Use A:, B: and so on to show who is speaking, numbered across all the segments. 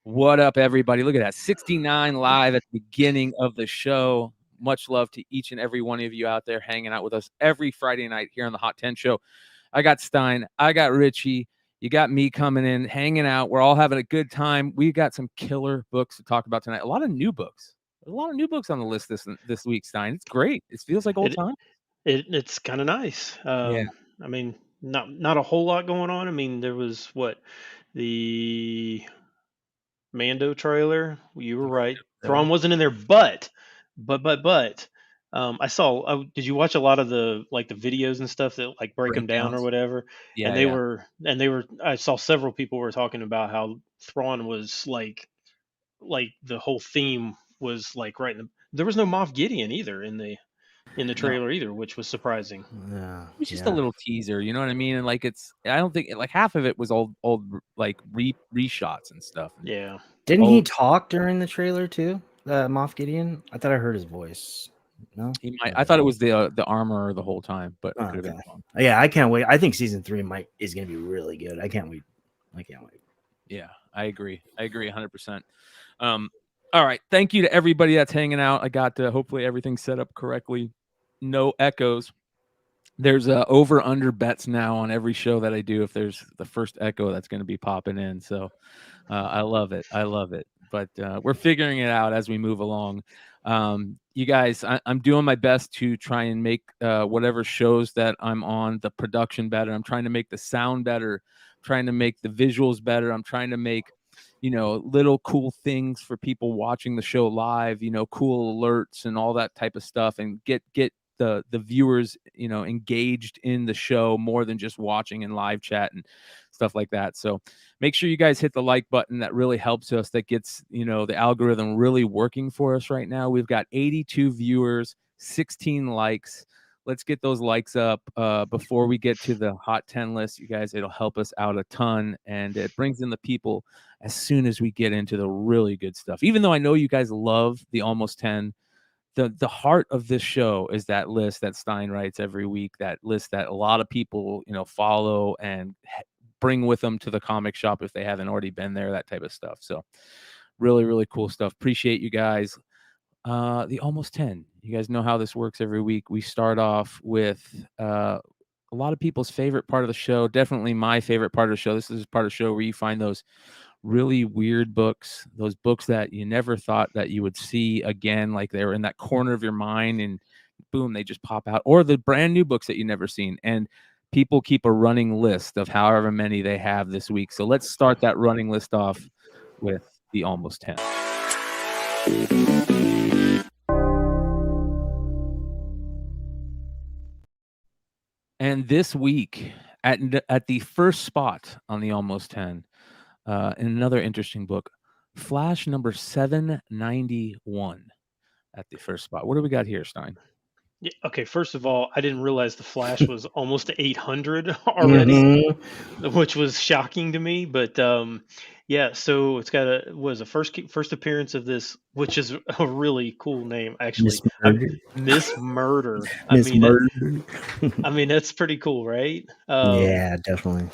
A: What up, everybody? Look at that. 69 live at the beginning of the show. Much love to each and every one of you out there hanging out with us every Friday night here on the Hot 10 show. I got Stein. I got Richie. You got me coming in, hanging out. We're all having a good time. We got some killer books to talk about tonight. A lot of new books. A lot of new books on the list this week, Stein. It's great. It feels like old time.
B: It's kind of nice.
A: Yeah.
B: I mean, not a whole lot going on. I mean, there was the Mando trailer. You were right. Thrawn wasn't in there, but I saw. Did you watch a lot of the videos and stuff that break them down or whatever?
A: Yeah,
B: and they were. I saw several people were talking about how Thrawn was like the whole theme was right in the. There was no Moff Gideon either in the trailer either, which was surprising.
C: Yeah,
A: it was just a little teaser, you know what I mean? And I don't think half of it was old reshots and stuff.
B: Yeah.
C: Didn't he talk during the trailer too? Moff Gideon? I thought I heard his voice. No,
A: he might. I thought it was the armor the whole time, but it could have been wrong.
C: Yeah, I can't wait. I think season 3 is going to be really good. I can't wait.
A: Yeah, I agree. 100%. All right. Thank you to everybody that's hanging out. I got hopefully everything set up correctly. No echoes. There's over under bets now on every show that I do. If there's the first echo that's going to be popping in. So I love it. But we're figuring it out as we move along. You guys, I'm doing my best to try and make whatever shows that I'm on, the production better. I'm trying to make the sound better, trying to make the visuals better. I'm trying to make, little cool things for people watching the show live, cool alerts and all that type of stuff, and get the viewers, engaged in the show more than just watching in live chat and stuff like that. So make sure you guys hit the like button. That really helps us. That gets, the algorithm really working for us right now. We've got 82 viewers, 16 likes. Let's get those likes up before we get to the Hot 10 list. You guys, it'll help us out a ton, and it brings in the people as soon as we get into the really good stuff. Even though I know you guys love the Almost 10, the heart of this show is that list that Stein writes every week, that list that a lot of people, follow and bring with them to the comic shop if they haven't already been there, that type of stuff. So really, really cool stuff. Appreciate you guys. The Almost 10. You guys know how this works every week. We start off with a lot of people's favorite part of the show. Definitely my favorite part of the show. This is part of the show where you find those really weird books, those books that you never thought that you would see again, like they were in that corner of your mind and boom, they just pop out, or the brand new books that you never seen. And people keep a running list of however many they have this week. So let's start that running list off with the Almost 10. And this week at the first spot on the Almost 10, in another interesting book, Flash number 791 at the first spot. What do we got here, Stein?
B: Yeah, okay, first of all, I didn't realize the Flash was almost 800 already, which was shocking to me. But yeah, so it's got a first appearance of this, which is a really cool name, actually. Miss Murder. I mean, that's pretty cool, right?
C: Yeah, definitely.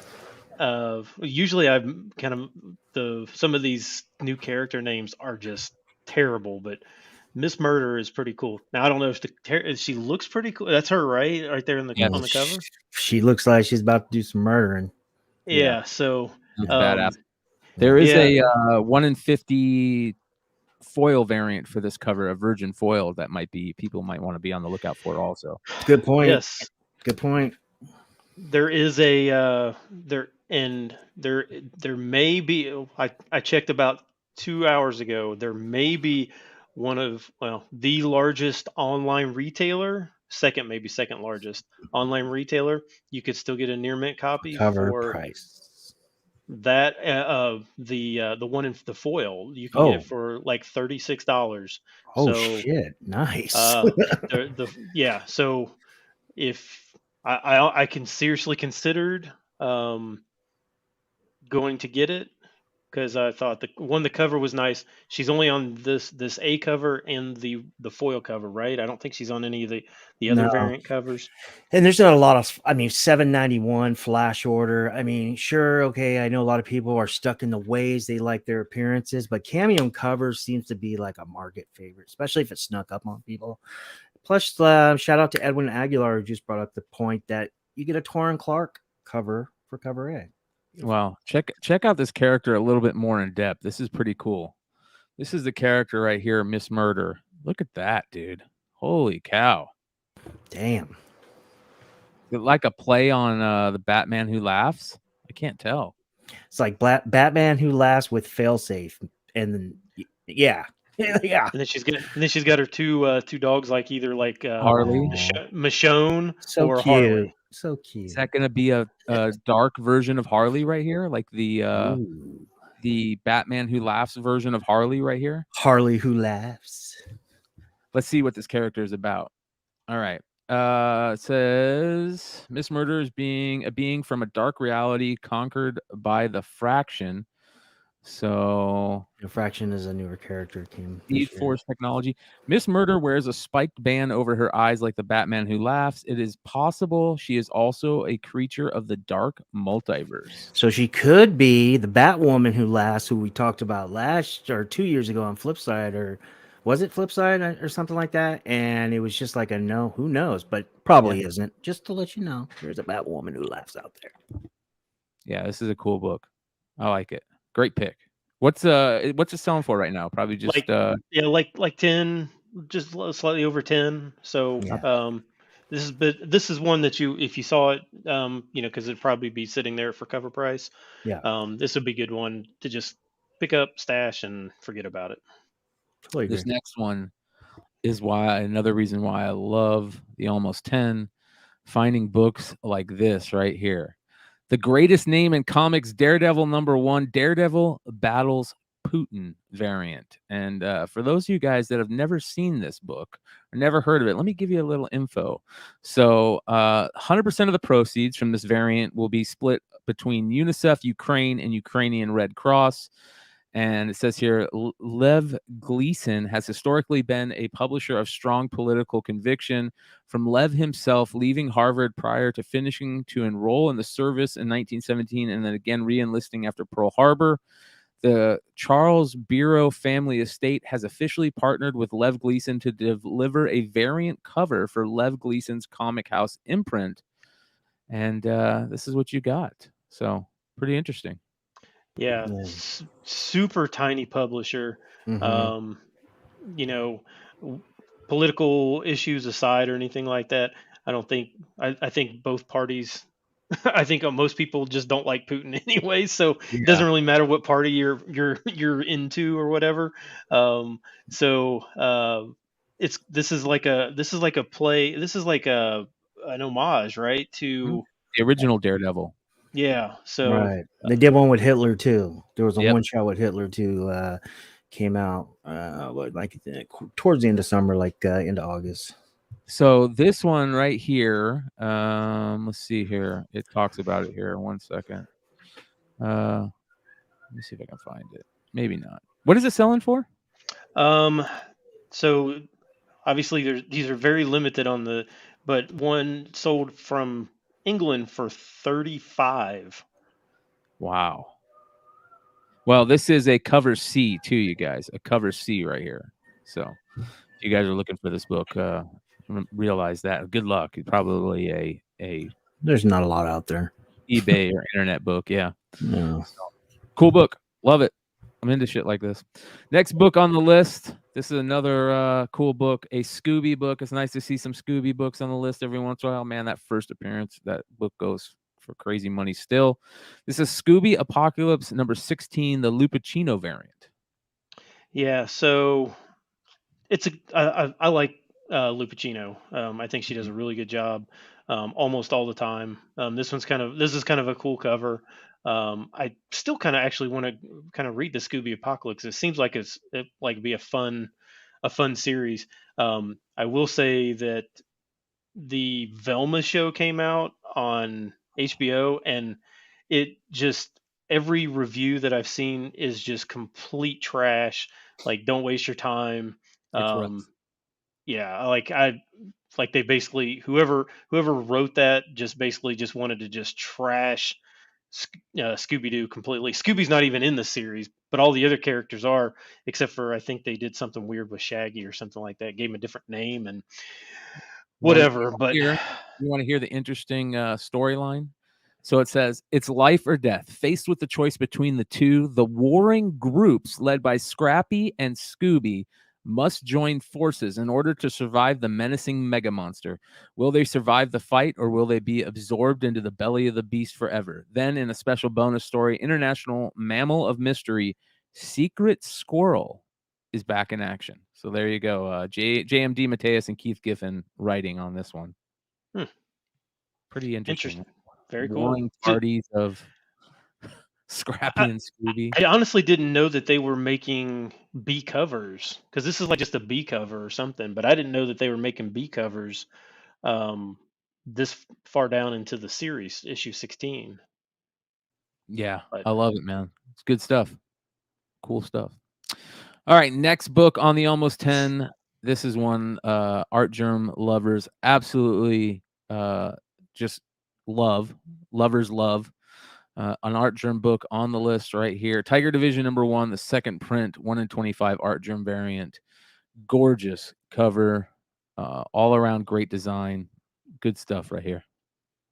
B: Usually I'm kind of some of these new character names are just terrible, but Miss Murder is pretty cool. Now I don't know if she looks pretty cool. That's her, right there on the cover.
C: She looks like she's about to do some murdering.
B: Yeah. So
A: badass. There is a 1 in 50 foil variant for this cover, a virgin foil that people might want to be on the lookout for also.
C: Good point.
B: Yes.
C: Good point.
B: There is a there may be. I checked about 2 hours ago. There may be the largest online retailer, second largest online retailer. You could still get a near mint copy
C: for price.
B: That the one in the foil you can get it for like $36.
C: Oh, shit! Nice.
B: So if I can seriously considered going to get it because I thought the cover was nice. She's only on this A cover and the foil cover, right? I don't think she's on any of the other
C: No.
B: variant covers.
C: And there's not a lot of, I mean, 791 flash order. I mean, sure, okay, I know a lot of people are stuck in the ways they like their appearances, but cameo covers seems to be like a market favorite, especially if it snuck up on people. Plus, shout out to Edwin Aguilar, who just brought up the point that you get a Torrin Clark cover for cover A.
A: Wow, check out this character a little bit more in depth. This is pretty cool. This is the character right here, Miss Murder. Look at that, dude. Holy cow.
C: Damn.
A: Like a play on the Batman Who Laughs? I can't tell.
C: It's like Batman Who Laughs with failsafe. And then, yeah. Yeah.
B: And then she's got her two dogs, like either like
A: Harley.
B: Michonne
C: So
B: or
C: cute.
B: Harley.
C: So cute.
A: Is that going to be a dark version of Harley right here? Like the Batman Who Laughs version of Harley right here?
C: Harley Who Laughs.
A: Let's see what this character is about. All right. It says Miss Murder is a being from a dark reality conquered by the Fraction. So
C: The Fraction is a newer character.
A: Speed Force technology. Miss Murder wears a spiked band over her eyes like the Batman Who Laughs. It is possible she is also a creature of the dark multiverse.
C: So she could be the Batwoman Who Laughs, who we talked about 2 years ago on Flipside, or was it Flipside or something like that? And it was just like a no, who knows, but probably isn't. Just to let you know, there's a Batwoman Who Laughs out there.
A: Yeah, this is a cool book. I like it. Great pick. What's it selling for right now? Probably just
B: like 10, just slightly over 10. So this is one that if you saw it, because it'd probably be sitting there for cover price.
C: Yeah.
B: This would be a good one to just pick up, stash, and forget about it.
C: Totally agree.
A: This next one is another reason why I love the Almost 10, finding books like this right here. The greatest name in comics, Daredevil #1, Daredevil Battles Putin variant. And for those of you guys that have never seen this book or never heard of it, let me give you a little info. So 100% of the proceeds from this variant will be split between UNICEF Ukraine and Ukrainian Red Cross. And it says here, Lev Gleason has historically been a publisher of strong political conviction. From Lev himself leaving Harvard prior to finishing to enroll in the service in 1917 and then again re-enlisting after Pearl Harbor, the Charles Bureau family estate has officially partnered with Lev Gleason to deliver a variant cover for Lev Gleason's Comic House imprint. And this is what you got. So pretty interesting.
B: Yeah, super tiny publisher.
C: Mm-hmm.
B: Political issues aside or anything like that, I think both parties. I think most people just don't like Putin anyway, so it doesn't really matter what party you're into or whatever. This is like a play. This is like an homage, right, to
A: the original Daredevil.
B: Yeah. So
C: right, they did one with Hitler too. There was a one shot with Hitler too. Came out towards the end of summer, like into August.
A: So this one right here, let's see here. It talks about it here. 1 second. Let me see if I can find it. Maybe not. What is it selling for?
B: So obviously these are very limited but one sold from England for 35.
A: Wow. Well, this is a cover C too, you guys. A cover C right here. So if you guys are looking for this book, realize that. Good luck. It's probably a
C: there's not a lot out there.
A: eBay or internet book. Yeah.
C: No.
A: So, cool book. Love it. I'm into shit like this. Next book on the list. This is another cool book, a Scooby book. It's nice to see some Scooby books on the list every once in a while. Man, that first appearance, that book goes for crazy money still. This is Scooby Apocalypse #16, the Lupacino variant.
B: Yeah, so I like Lupacino. I think she does a really good job almost all the time. This is kind of a cool cover. I still kind of actually want to kind of read the Scooby Apocalypse. It seems like it be a fun series. I will say that the Velma show came out on HBO, and it just every review that I've seen is just complete trash. Like, don't waste your time.
A: It's
B: Um,
A: rough.
B: yeah, like they basically whoever wrote that just basically just wanted to just trash Scooby Doo completely. Scooby's not even in the series, but all the other characters are, except for I think they did something weird with Shaggy or something like that. Gave him a different name and
A: Well,
B: whatever. But
A: you want to hear the interesting storyline? So it says it's life or death. Faced with the choice between the two, the warring groups led by Scrappy and Scooby must join forces in order to survive the menacing mega monster. Will they survive the fight, or will they be absorbed into the belly of the beast forever? Then, in a special bonus story, international mammal of mystery, Secret Squirrel, is back in action. So there you go. JMD Mateus and Keith Giffen writing on this one.
B: hmm,
A: Pretty interesting.
B: interesting, very cool.
A: Warring parties of Scrappy
B: I,
A: and Scooby.
B: I honestly didn't know that they were making B covers, because this is like just a B cover or something. But I didn't know that they were making B covers um, this far down into the series, issue 16.
A: Yeah,
B: But
A: I love it, man. It's good stuff. Cool stuff. All right, next book on the Almost 10. This is one Art Germ lovers absolutely just lovers love. An Art Germ book on the list right here. Tiger Division #1, the second print, 1 in 25 Art Germ variant. Gorgeous cover, all around great design. Good stuff right here.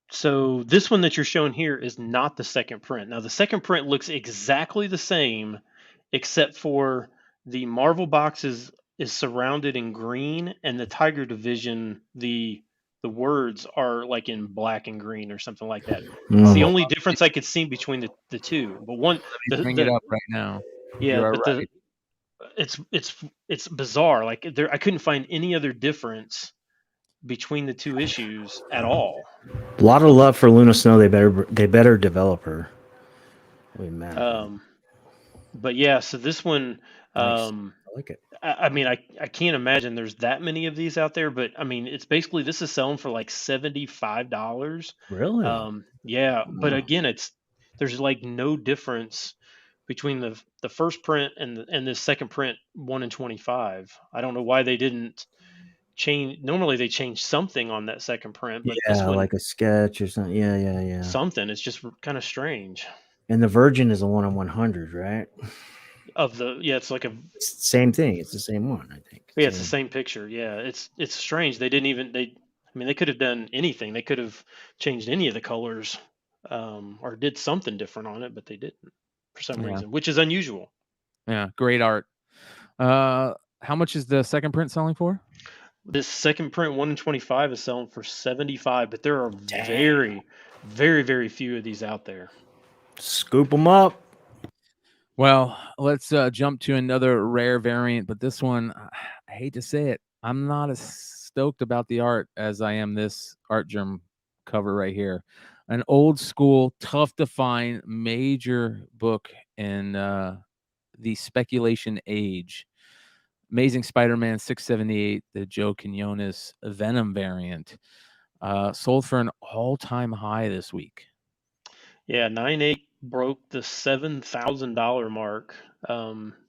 B: so this one that you're showing here is not the second print. Now the second print looks exactly the same, except for the Marvel box is surrounded in green, and the Tiger Division the words are like in black and green or something like that. It's the
C: Mm.
B: only difference I could see between the two. But one
A: Bring it
B: the
A: up right now.
B: yeah,
A: You are
B: but the
A: right.
B: it's bizarre. Like there, I couldn't find any other difference between the two issues at all.
C: A lot of love for Luna Snow. They better develop her. Holy man,
B: Um, but yeah, so this one,
C: nice.
B: um,
C: I like it.
B: I mean, I can't imagine there's that many of these out there. But I mean, it's basically this is selling for like $75.
C: Really?
B: Yeah, but
C: Wow.
B: again, it's there's like no difference between the first print and the second print 1 in 25. I don't know why they didn't change. Normally they change something on that second print, but this
C: Yeah,
B: one
C: like a sketch or something. Yeah, yeah, yeah.
B: something. It's just kind of strange.
C: And the Virgin is a 1 in 100, right?
B: Of the yeah, it's like a
C: It's the same thing. It's the same one, I think.
B: yeah, it's the
C: So
B: same picture. Yeah, it's strange. They didn't even they. I mean, they could have done anything. They could have changed any of the colors, or did something different on it, but they didn't for some
A: Yeah.
B: reason, which is unusual.
A: Yeah, great art. How much is the second print selling for?
B: This second print 1 in 25 is selling for 75, but there are
C: dang,
B: very few of these out there.
C: scoop them up.
A: Well, let's jump to another rare variant, but this one, I hate to say it, I'm not as stoked about the art as I am this Art Germ cover right here. An old school, tough to find major book in the speculation age. Amazing Spider-Man 678, the Joe Quinones Venom variant, sold for an all-time high this week.
B: Yeah, 9.8 broke the $7,000 mark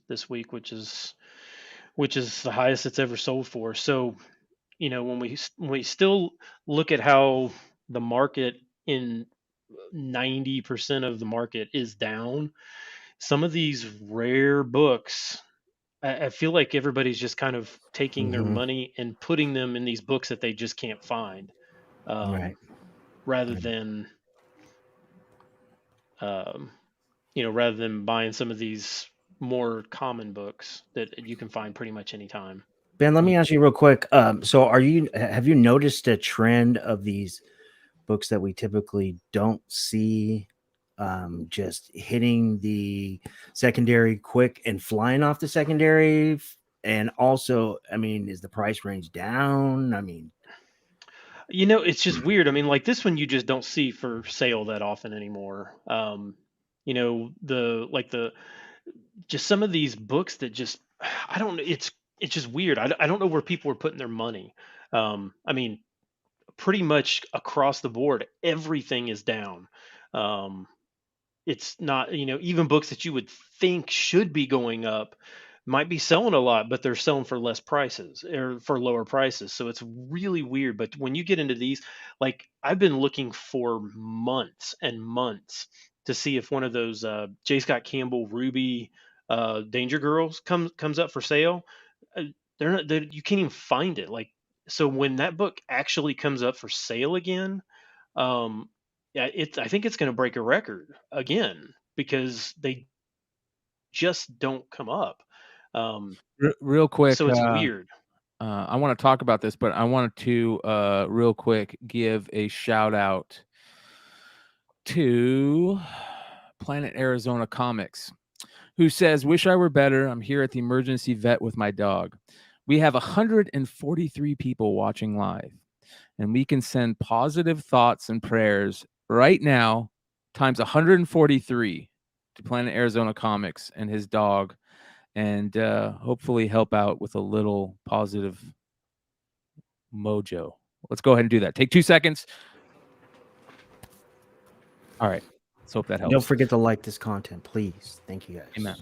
B: this week, which is the highest it's ever sold for. So, you know, when we still look at how the market in 90% of the market is down, some of these rare books, I feel like everybody's just kind of taking their
C: Hmm.
B: money and putting them in these books that they just can't find,
C: Right.
B: rather than um, rather than buying some of these more common books that you can find pretty much anytime.
C: Ben, let me ask you real quick. So have you noticed a trend of these books that we typically don't see just hitting the secondary quick and flying off the secondary? And also, I mean, is the price range down? I mean,
B: It's just weird. I mean, like this one you just don't see for sale that often anymore. The like the just some of these books that just I don't know. It's just weird. I don't know where people are putting their money. I mean, pretty much across the board, everything is down. Um, it's not, even books that you would think should be going up might be selling a lot, but they're selling for less prices or for lower prices. So it's really weird. But when you get into these, like I've been looking for months and months to see if one of those J. Scott Campbell Ruby Danger Girls comes up for sale. Uh, they're not. You can't even find it. Like, so when that book actually comes up for sale again, um, yeah, I think it's going to break a record again because they just don't come up. Um,
A: Real quick,
B: so it's weird.
A: I want to talk about this, but I wanted to real quick give a shout out to Planet Arizona Comics, who says, "Wish I were better. I'm here at the emergency vet with my dog. We have 143 people watching live, and we can send positive thoughts and prayers right now times 143 to Planet Arizona Comics and his dog, and hopefully help out with a little positive mojo." Let's go ahead and do that. Take 2 seconds. All right. Let's hope that helps.
C: Don't forget to like this content, please. Thank you guys.
A: Amen.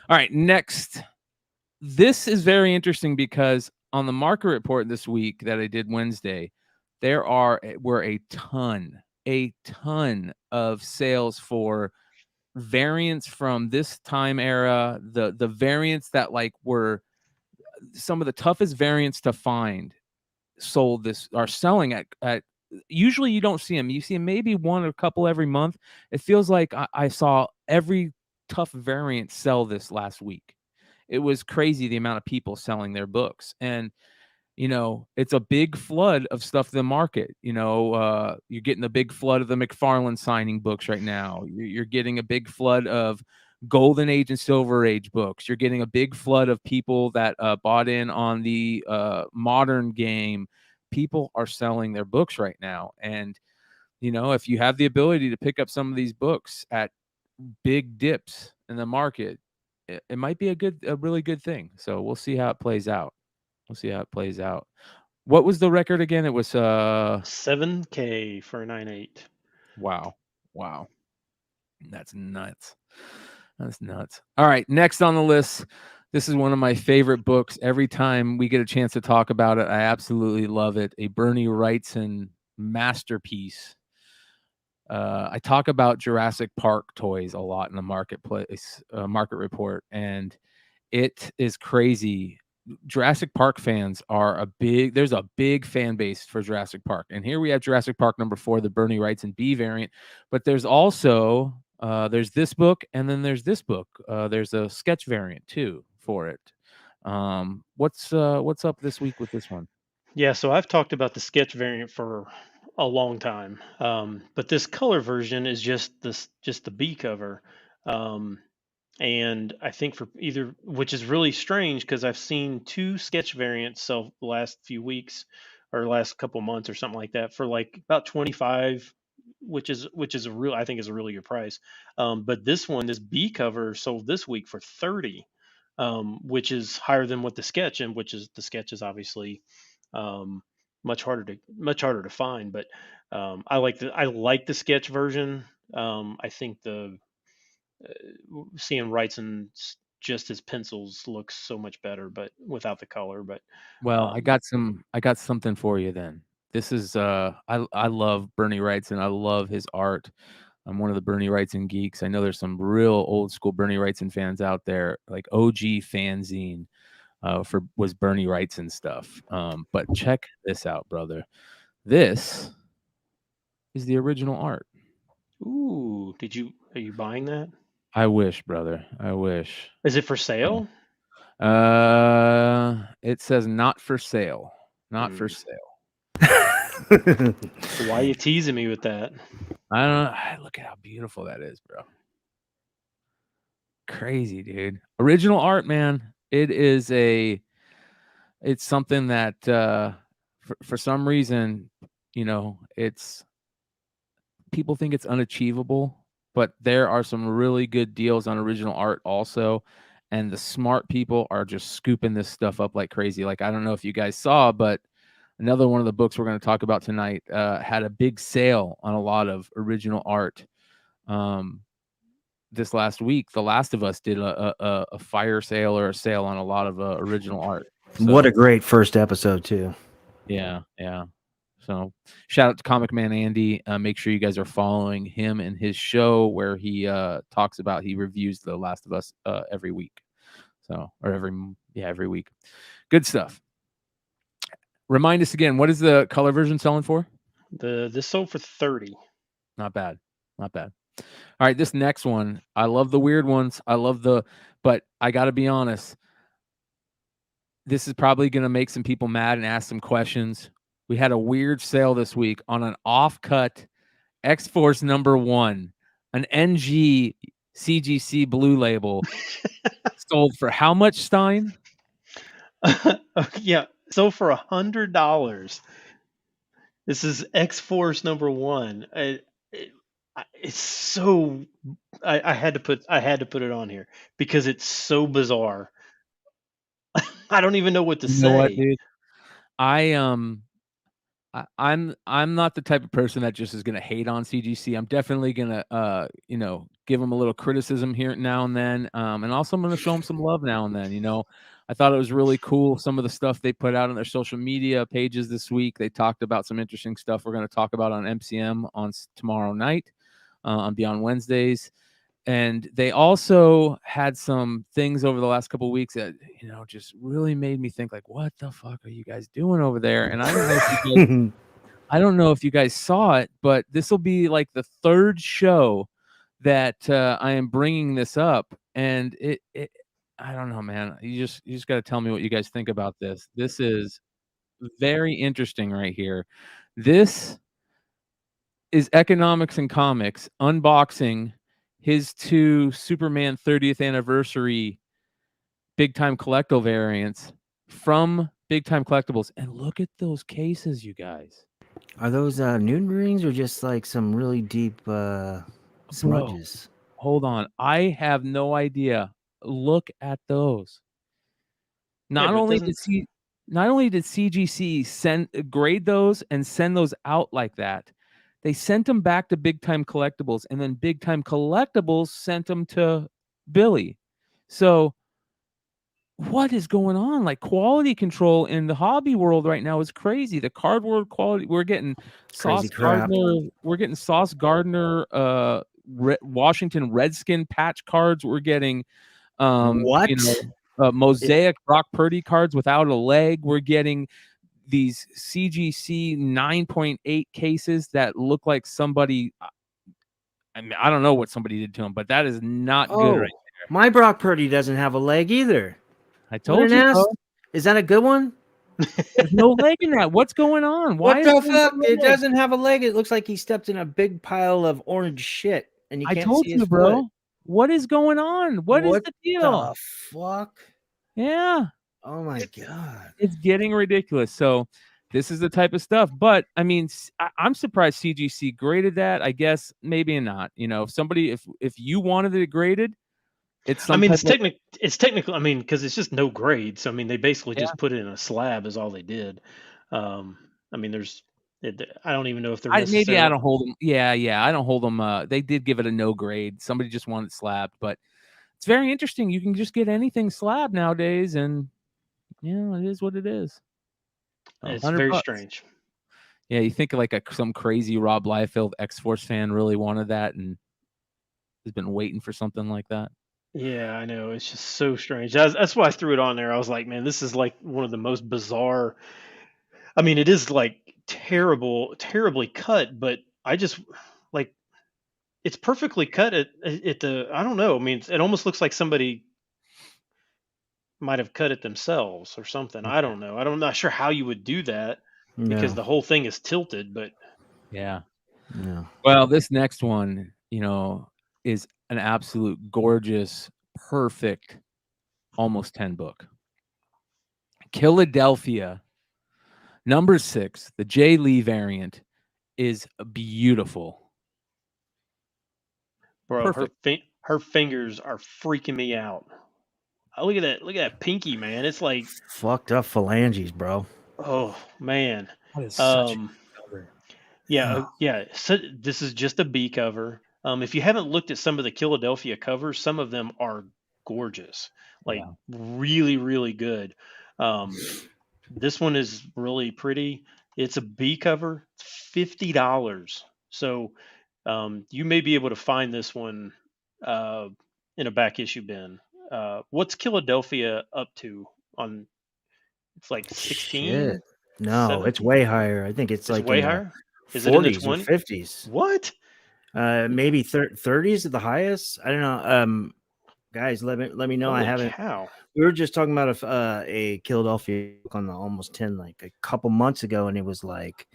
A: All right. Next. This is very interesting because on the market report this week that I did Wednesday, were a ton of sales for variants from this time era. The variants that like were some of the toughest variants to find are selling at usually you don't see them. You see them maybe one or a couple every month. It feels like I saw every tough variant sell this last week. It was crazy the amount of people selling their books. And, it's a big flood of stuff in the market. You're getting a big flood of the McFarlane signing books right now. You're getting a big flood of Golden Age and Silver Age books. You're getting a big flood of people that bought in on the modern game. People are selling their books right now. And, if you have the ability to pick up some of these books at big dips in the market, it might be a really good thing. So we'll see how it plays out. What was the record again? It was
B: 7K for a 9.8.
A: Wow. That's nuts. All right, next on the list. This is one of my favorite books. Every time we get a chance to talk about it, I absolutely love it. A Bernie Wrightson masterpiece. I talk about Jurassic Park toys a lot in the market report, and it is crazy. Jurassic Park fans there's a big fan base for Jurassic Park. And here we have Jurassic Park #4, the Bernie Wrightson B variant. But there's also, there's this book, and then there's this book. There's a sketch variant too for it. What's up this week with this one?
B: Yeah, so I've talked about the sketch variant for a long time, but this color version is just the B cover, and I think for either, which is really strange because I've seen two sketch variants sell the last few weeks or last couple months or something like that for like about 25, which is I think is a really good price. But this B cover sold this week for 30, which is higher than what the sketch is obviously um, much harder to find. But I like the sketch version. I think seeing Wrightson just as pencils looks so much better, but without the color. But
A: Well, I
B: um,
A: got something for you then. This is I love Bernie Wrightson. I love his art. I'm one of the Bernie Wrightson geeks. I know there's some real old school Bernie Wrightson fans out there, like OG fanzine was Bernie Wrightson stuff. But check this out, brother. This is the original art.
B: ooh, are you buying that?
A: I wish, brother. I wish.
B: Is it for sale?
A: It says not for sale. Not for
B: Hmm.
A: sale.
B: Why are you teasing me with that?
A: I don't know. Look at how beautiful that is, bro. Crazy, dude. Original art, man. It's something that for some reason, it's people think it's unachievable, but there are some really good deals on original art also. And the smart people are just scooping this stuff up like crazy. Like, I don't know if you guys saw, but another one of the books we're going to talk about tonight, had a big sale on a lot of original art. This last week, The Last of Us did a fire sale or a sale on a lot of original art. So,
C: what a great first episode too.
A: Yeah. So shout out to Comic Man Andy. Make sure you guys are following him and his show where he he reviews The Last of Us every week. So, or every week. Good stuff. Remind us again, what is the color version selling for?
B: This sold for 30.
A: Not bad. All right, this next one, I love the weird ones. But I got to be honest. This is probably going to make some people mad and ask some questions. We had a weird sale this week on an off-cut X-Force #1, an NG CGC blue label, sold for how much, Stein?
B: Yeah, sold for $100. This is X-Force #1. It's so I had to put it on here because it's so bizarre. I don't even know what to
A: You know what,
B: say.
A: dude? I'm not the type of person that just is gonna hate on CGC. I'm definitely gonna give them a little criticism here now and then. And also I'm gonna show them some love now and then. I thought it was really cool, some of the stuff they put out on their social media pages this week. They talked about some interesting stuff we're gonna talk about on MCM on tomorrow night, on Beyond Wednesdays. And they also had some things over the last couple of weeks that, just really made me think, like, what the fuck are you guys doing over there? And I don't know if you guys saw it, but this will be like the third show that I am bringing this up. And I don't know, man. You just got to tell me what you guys think about this. This is very interesting right here. This is Economics and Comics unboxing his 2 Superman 30th anniversary big time collectible variants from Big Time Collectibles. And look at those cases, you guys.
C: Are those nude rings or just like some really deep smudges?
A: Bro, hold on. I have no idea. Look at those. Not only did CGC grade those and send those out like that, they sent them back to Big Time Collectibles, and then Big Time Collectibles sent them to Billy. So what is going on? Like, quality control in the hobby world right now is crazy. The cardboard quality, we're getting
C: Crazy crap.
A: Sauce Gardner, Washington Redskin patch cards. We're getting
C: What?
A: mosaic Brock Purdy cards without a leg. We're getting these CGC 9.8 cases that look like somebody. I mean, I don't know what somebody did to them, but that is not good right there.
C: My Brock Purdy doesn't have a leg either.
A: I told you, bro.
C: Is that a good one?
A: There's no leg in that. What's going on?
C: What the fuck? It doesn't have a leg. It looks like he stepped in a big pile of orange shit, and you can't see his
A: bro.
C: foot.
A: What is going on? What is the deal?
C: The fuck?
A: Yeah.
C: Oh my god.
A: It's getting ridiculous. So this is the type of stuff. But I mean, I'm surprised CGC graded that. I guess maybe not. If you wanted it graded, it's
B: technical. I mean, because it's just no grade. So I mean, they basically just put it in a slab is all they did. I mean, I don't even know if they're
A: maybe I don't hold them. Yeah, I don't hold them. They did give it a no grade. Somebody just wanted it slabbed, but it's very interesting. You can just get anything slabbed nowadays, and it is what it is.
B: It's very strange.
A: Yeah, you think like some crazy Rob Liefeld X-Force fan really wanted that and has been waiting for something like that.
B: Yeah, I know. It's just so strange. That's why I threw it on there. I was like, man, this is like one of the most bizarre. I mean, it is like terribly cut, but I just like it's perfectly cut at the. I don't know. I mean, it almost looks like somebody might have cut it themselves or something. I don't know. I'm not sure how you would do that because the whole thing is tilted. But
A: yeah. Well, this next one, is an absolute gorgeous, perfect, almost 10 book. Philadelphia #6, the Jay Lee variant, is beautiful.
B: Bro, her fingers are freaking me out. Look at that pinky, man. It's like
C: fucked up phalanges, bro.
B: Oh man.
C: That is such a
B: Um,
C: good cover.
B: yeah. So this is just a B cover. If you haven't looked at some of the Philadelphia covers, some of them are gorgeous, like
A: Yeah.
B: really, really good. Um, this one is really pretty. It's a B cover, it's $50. So you may be able to find this one uh, in a back issue bin. What's Philadelphia up to on? It's like
C: Shit.
B: 16,
C: No, it's
B: 17.
C: way higher. I think it's
B: It's
C: like
B: way
C: in the
B: higher. Is it in the
C: 40s or
B: 20?
C: 50s.
B: What?
C: Maybe 30s at the highest. I don't know. Guys, let me know. I
B: Holy
C: haven't.
B: cow!
C: We were just talking about a Philadelphia book on the almost 10 like a couple months ago, and it was like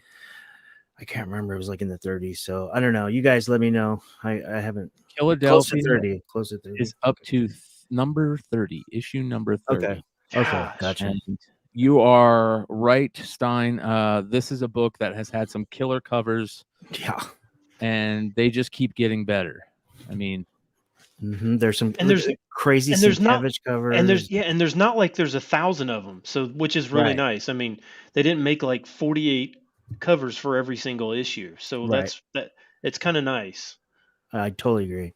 C: I can't remember. It was like in the 30s. So I don't know. You guys, let me know. I haven't close to
A: Philadelphia
C: 30. Close to 30.
A: is up to number 30, issue number 30.
C: Okay. Okay.
B: Gosh.
C: Gotcha.
A: And you are right, Stein. This is a book that has had some killer covers,
C: Yeah.
A: and they just keep getting better. I mean,
C: There's some
B: And there's
C: crazy
B: and there's not
C: Sienkiewicz covers.
B: and there's not like there's 1,000 of them. So which is really
C: Right.
B: nice. I mean, they didn't make like 48 covers for every single issue. So
C: Right.
B: it's kind of nice.
C: I totally agree.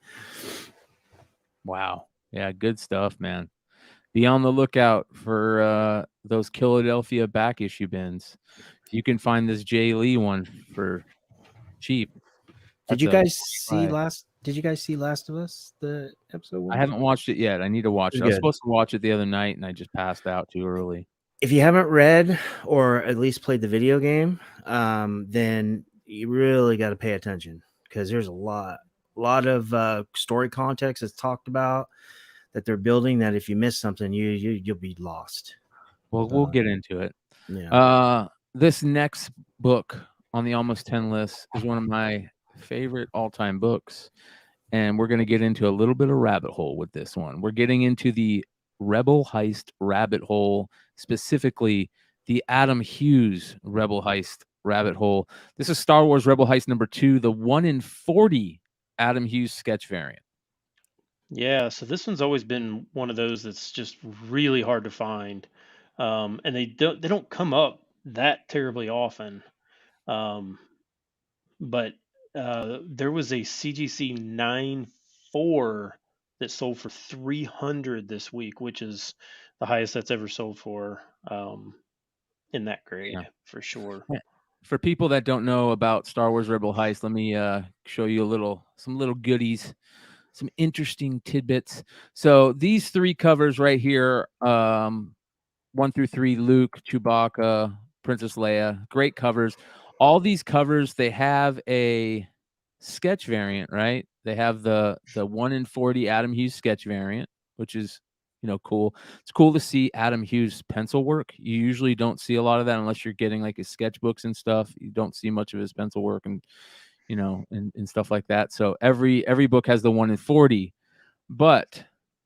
A: wow. Yeah, good stuff, man. Be on the lookout for those Philadelphia back issue bins. You can find this Jay Lee one for cheap.
C: Did
A: That's
C: you
A: a
C: guys
A: buy.
C: Did you guys see Last of Us, the episode
A: I
C: one?
A: haven't watched it yet. I need to watch
C: It's
A: it. I was
C: good.
A: supposed to watch it the other night, and I just passed out too early.
C: If you haven't read or at least played the video game, then you really got to pay attention because there's a lot of story context that's talked about that they're building. That if you miss something, you'll be lost.
A: Well, we'll get into it.
C: Yeah.
A: This next book on the Almost 10 list is one of my favorite all-time books, and we're going to get into a little bit of rabbit hole with this one. We're getting into the Rebel Heist rabbit hole, specifically the Adam Hughes Rebel Heist rabbit hole. This is Star Wars Rebel Heist number 2, the 1 in 40 Adam Hughes sketch variant.
B: Yeah, so this one's always been one of those that's just really hard to find, and they don't come up that terribly often. Um, but there was a CGC 9.4 that sold for 300 this week, which is the highest that's ever sold for in that grade for sure.
A: Yeah. For people that don't know about Star Wars Rebel Heist, let me show you some little goodies, some interesting tidbits. So these 3 covers right here, 1 through 3, Luke, Chewbacca, Princess Leia, great covers. All these covers, they have a sketch variant, right? They have the 1 in 40 Adam Hughes sketch variant, which is, cool. It's cool to see Adam Hughes pencil work. You usually don't see a lot of that unless you're getting like his sketchbooks and stuff. You don't see much of his pencil work and and stuff like that. So every book has the 1 in 40. But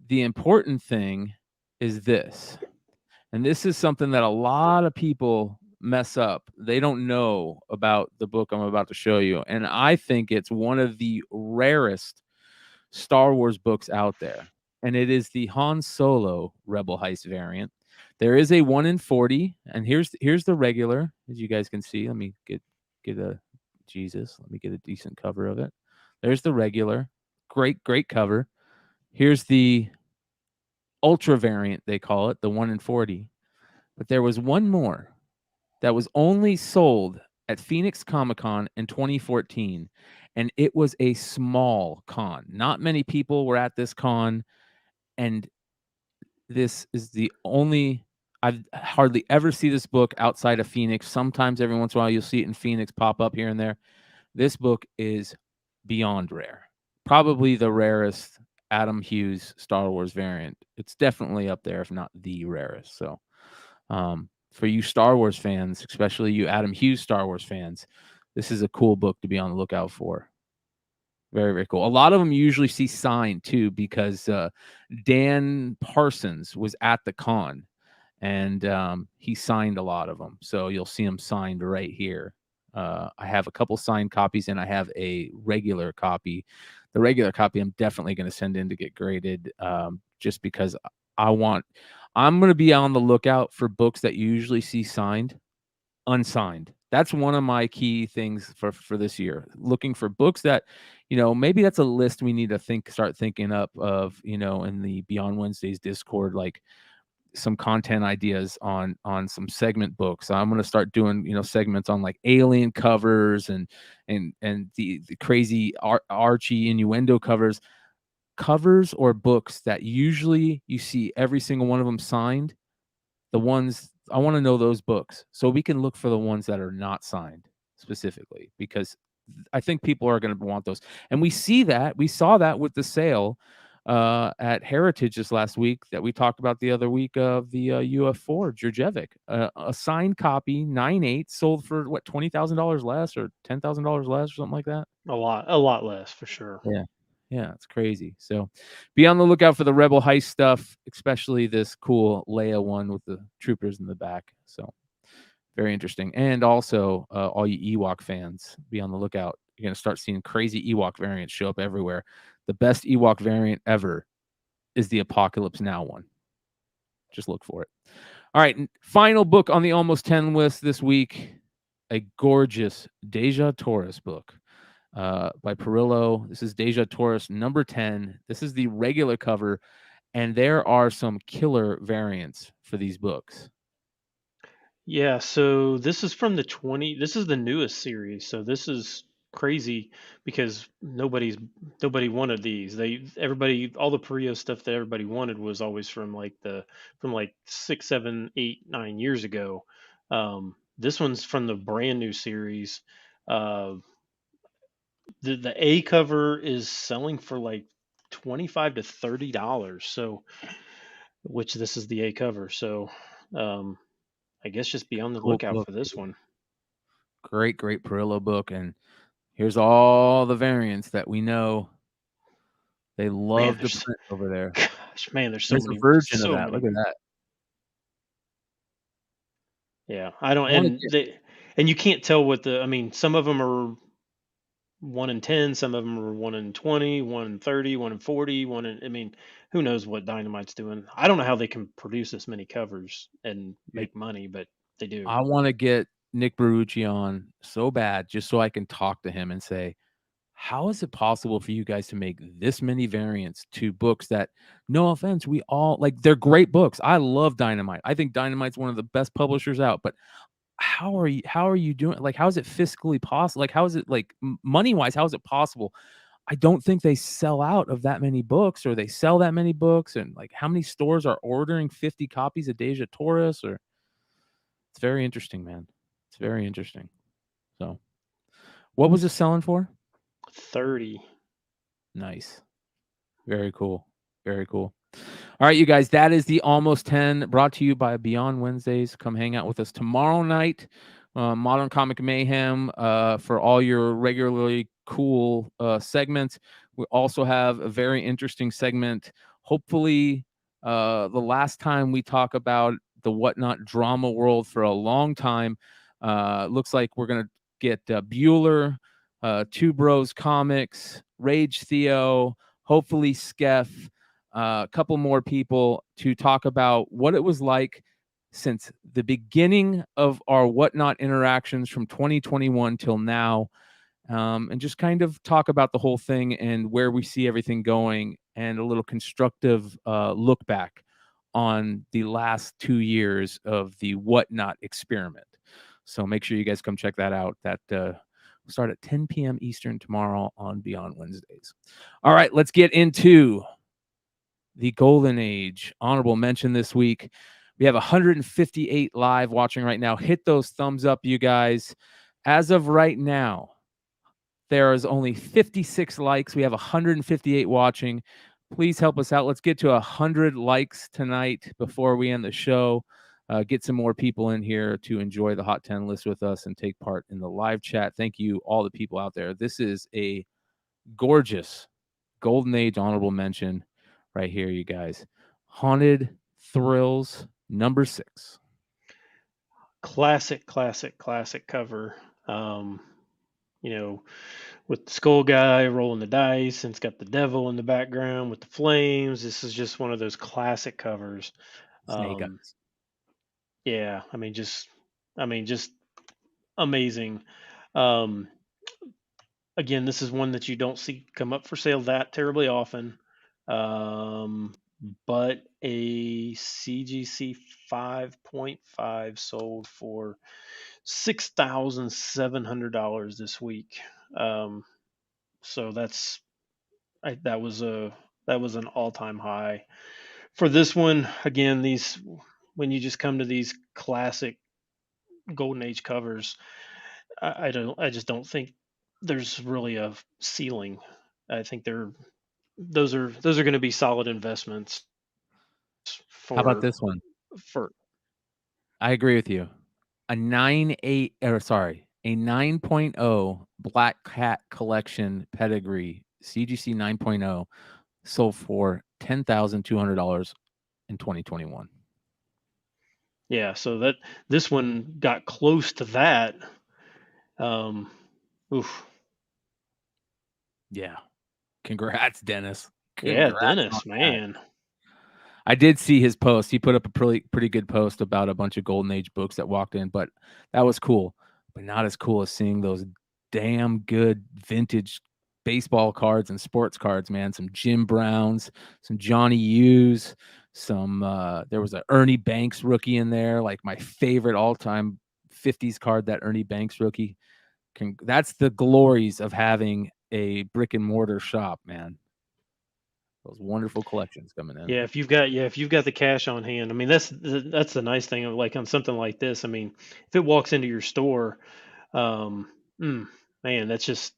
A: the important thing is this. And this is something that a lot of people mess up. They don't know about the book I'm about to show you. And I think it's one of the rarest Star Wars books out there. And it is the Han Solo Rebel Heist variant. There is a 1 in 40. And here's the regular, as you guys can see. Let me get a let me get a decent cover of it. There's the regular. Great cover. Here's the ultra variant, they call it, the 1 in 40. But there was one more that was only sold at Phoenix Comic-Con in 2014, and it was a small con. Not many people were at this con, and this is the only I've hardly ever see this book outside of Phoenix. Sometimes every once in a while you'll see it in Phoenix pop up here and there. This book is beyond rare. Probably the rarest Adam Hughes Star Wars variant. It's definitely up there, if not the rarest. So for you Star Wars fans, especially you Adam Hughes Star Wars fans, this is a cool book to be on the lookout for. Very, very cool. A lot of them you usually see signed too, because Dan Parsons was at the con, and he signed a lot of them. So you'll see them signed right here. I have a couple signed copies, and I have a regular copy. The regular copy I'm definitely going to send in to get graded, just because I'm going to be on the lookout for books that you usually see signed. unsigned. That's one of my key things for this year. Looking for books that, maybe that's a list we need to start thinking up of, in the Beyond Wednesdays Discord, like some content ideas on some segment books. I'm going to start doing, segments on like alien covers and the crazy Archie innuendo covers or books that usually you see every single one of them signed. The ones I want to know those books so we can look for the ones that are not signed specifically, because I think people are going to want those. And we saw that with the sale at Heritage this last week that we talked about the other week of the UF4 Jurjevic. A signed copy, 9/8, sold for what, $20,000 less or $10,000 less or something like that.
B: A lot less for sure.
A: Yeah. Yeah, it's crazy. So be on the lookout for the Rebel Heist stuff, especially this cool Leia one with the troopers in the back. So very interesting. And also, all you Ewok fans, be on the lookout. You're going to start seeing crazy Ewok variants show up everywhere. The best Ewok variant ever is the Apocalypse Now one. Just look for it. All right, final book on the Almost 10 list this week, a gorgeous Deja Taurus book. By Perillo. This is Deja Taurus number 10. This is the regular cover, and there are some killer variants for these books.
B: Yeah, so this is from this is the newest series. So this is crazy because nobody wanted these. All the Perillo stuff that everybody wanted was always from like 6, 7, 8, 9 years ago. This one's from the brand new series. Uh, the A cover is selling for like $25 to $30. So, which this is the A cover. So, I guess just be on the
A: Cool
B: lookout
A: book.
B: for this one.
A: Great Perillo book. And here's all the variants that we know they love to
B: there's
A: print over there.
B: gosh, man, there's so
A: There's a
B: many,
A: version of
B: so
A: that.
B: many.
A: Look at that.
B: Yeah, I don't,
A: I want to
B: and
A: get
B: you can't tell I mean, some of them are 1 in 10, some of them are 1 in 20, 1 in 30, 1 in 40, I mean, who knows what Dynamite's doing? I don't know how they can produce this many covers and make money, but they do.
A: I want to get Nick Barucci on so bad just so I can talk to him and say, how is it possible for you guys to make this many variants to books that, no offense, we all like, they're great books. I love Dynamite. I think Dynamite's one of the best publishers out, but how are you doing? Like, how is it fiscally possible? Like, how is it like money wise? How is it possible? I don't think they sell out of that many books, or they sell that many books. And like, how many stores are ordering 50 copies of Deja Taurus? Or it's very interesting, man. It's very interesting. So what was it selling for?
B: 30.
A: Nice. Very cool. Very cool. All right, you guys, that is the Almost 10 brought to you by Beyond Wednesdays. Come hang out with us tomorrow night. Modern Comic Mayhem for all your regularly cool segments. We also have a very interesting segment. Hopefully, the last time we talk about the Whatnot drama world for a long time. Looks like we're going to get Bueller, Two Bros Comics, Rage Theo, hopefully Skeff, a couple more people to talk about what it was like since the beginning of our Whatnot interactions from 2021 till now, and just kind of talk about the whole thing and where we see everything going, and a little constructive look back on the last 2 years of the Whatnot experiment. So make sure you guys come check that out. That will start at 10 p.m. Eastern tomorrow on Beyond Wednesdays. All right, let's get into the Golden Age honorable mention this week. We have 158 live watching right now. Hit those thumbs up, you guys. As of right now, there is only 56 likes. We have 158 watching. Please help us out. Let's get to 100 likes tonight before we end the show. Get some more people in here to enjoy the Hot 10 list with us and take part in the live chat. Thank you, all the people out there. This is a gorgeous Golden Age honorable mention right here, you guys. Haunted Thrills number 6.
B: Classic cover. With the skull guy rolling the dice, and it's got the devil in the background with the flames. This is just one of those classic covers.
A: Snake eyes.
B: Yeah, I mean, just amazing. Um, Again, this is one that you don't see come up for sale that terribly often. Um, but a CGC 5.5 sold for $6,700 this week. Um, so that was an all-time high for this one. Again, these when you just come to these classic golden age covers, I just don't think there's really a ceiling. I think those are going to be solid investments
A: How about
B: for
A: this one?
B: for
A: I agree with you. A 9.0 Black Cat Collection Pedigree CGC 9.0 sold for $10,200 in 2021.
B: yeah. So that this one got close to that. Um, Oof.
A: Yeah. Congrats, Dennis.
B: Yeah,
A: Congrats on
B: Dennis,
A: that.
B: man.
A: I did see his post. He put up a pretty good post about a bunch of golden age books that walked in, but that was cool. But not as cool as seeing those damn good vintage baseball cards and sports cards, man. Some Jim Browns, some Johnny U's, some there was an Ernie Banks rookie in there, like my favorite all-time 50s card, that Ernie Banks rookie. That's the glories of having a brick and mortar shop, man. Those wonderful collections coming in.
B: Yeah, if you've got the cash on hand, I mean that's the nice thing of like on something like this. I mean, if it walks into your store, um, mm, man, that's just.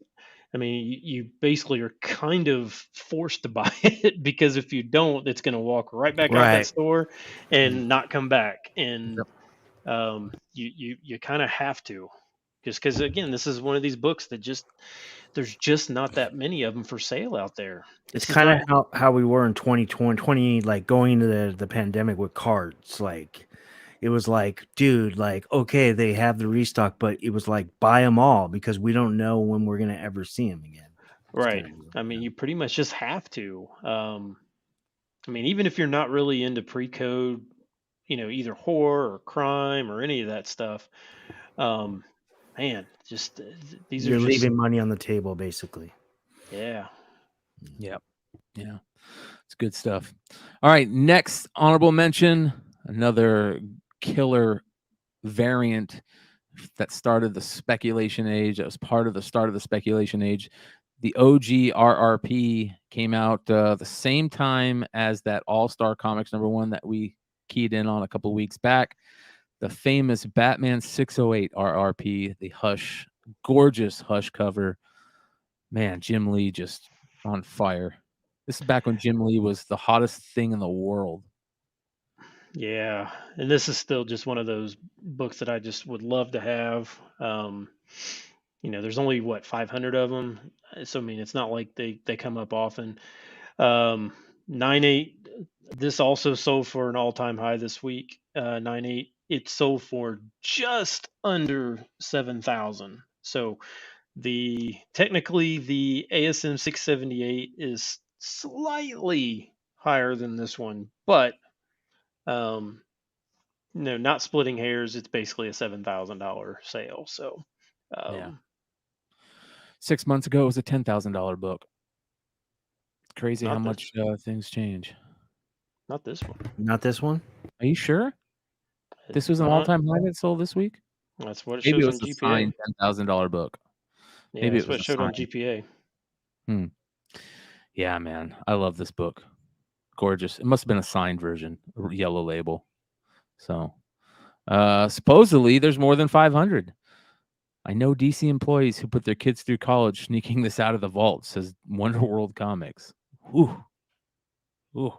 B: I mean, you basically are kind of forced to buy it because if you don't, it's going to walk right back out that
C: Right.
B: store and not come back. And
A: Yep.
B: you kind of have to, just because again, this is one of these books that just there's just not that many of them for sale out there.
C: It's
B: This is
C: kind
B: not.
C: of how we were in 2020, like going into the pandemic with cards. Like it was like, dude, like, okay, they have the restock, but it was like buy them all because we don't know when we're gonna ever see them again. It's
B: Right.
C: kind of deal.
B: I mean, you pretty much just have to. I mean, even if you're not really into pre-code, either horror or crime or any of that stuff, um, man, just these are
C: You're
B: just
C: leaving money on the table, basically.
B: yeah.
A: Yep. Yeah. It's good stuff. All right. Next honorable mention, another killer variant that started the speculation age. That was part of the start of the speculation age. The OG RRP came out the same time as that All-Star Comics #1 that we keyed in on a couple weeks back. The famous Batman 608 RRP, the Hush, gorgeous Hush cover. Man, Jim Lee just on fire. This is back when Jim Lee was the hottest thing in the world.
B: Yeah, and this is still just one of those books that I just would love to have. There's only what 500 of them, so I mean, it's not like they come up often. 9.8. This also sold for an all-time high this week. 9.8. It sold for just under 7,000. So technically the ASM 678 is slightly higher than this one, but um, no, not splitting hairs. It's basically a $7,000 sale. So,
A: Yeah.
B: um,
A: 6 months ago, it was a $10,000 book. It's crazy how
B: not
A: much things change.
B: not this one.
C: Not this one.
A: Are you sure? This was an all-time high that sold this week?
B: That's what it
A: Maybe it
B: shows
A: was
B: on
A: a
B: GPA.
A: signed $10,000 book.
B: Yeah,
A: Maybe
B: that's
A: it
B: what
A: was
B: it
A: a
B: showed on
A: signed.
B: GPA.
A: Yeah, man. I love this book. Gorgeous. It must have been a signed version, a yellow label. So, supposedly there's more than 500. I know DC employees who put their kids through college sneaking this out of the vault, says Wonder World Comics. Ooh. Ooh.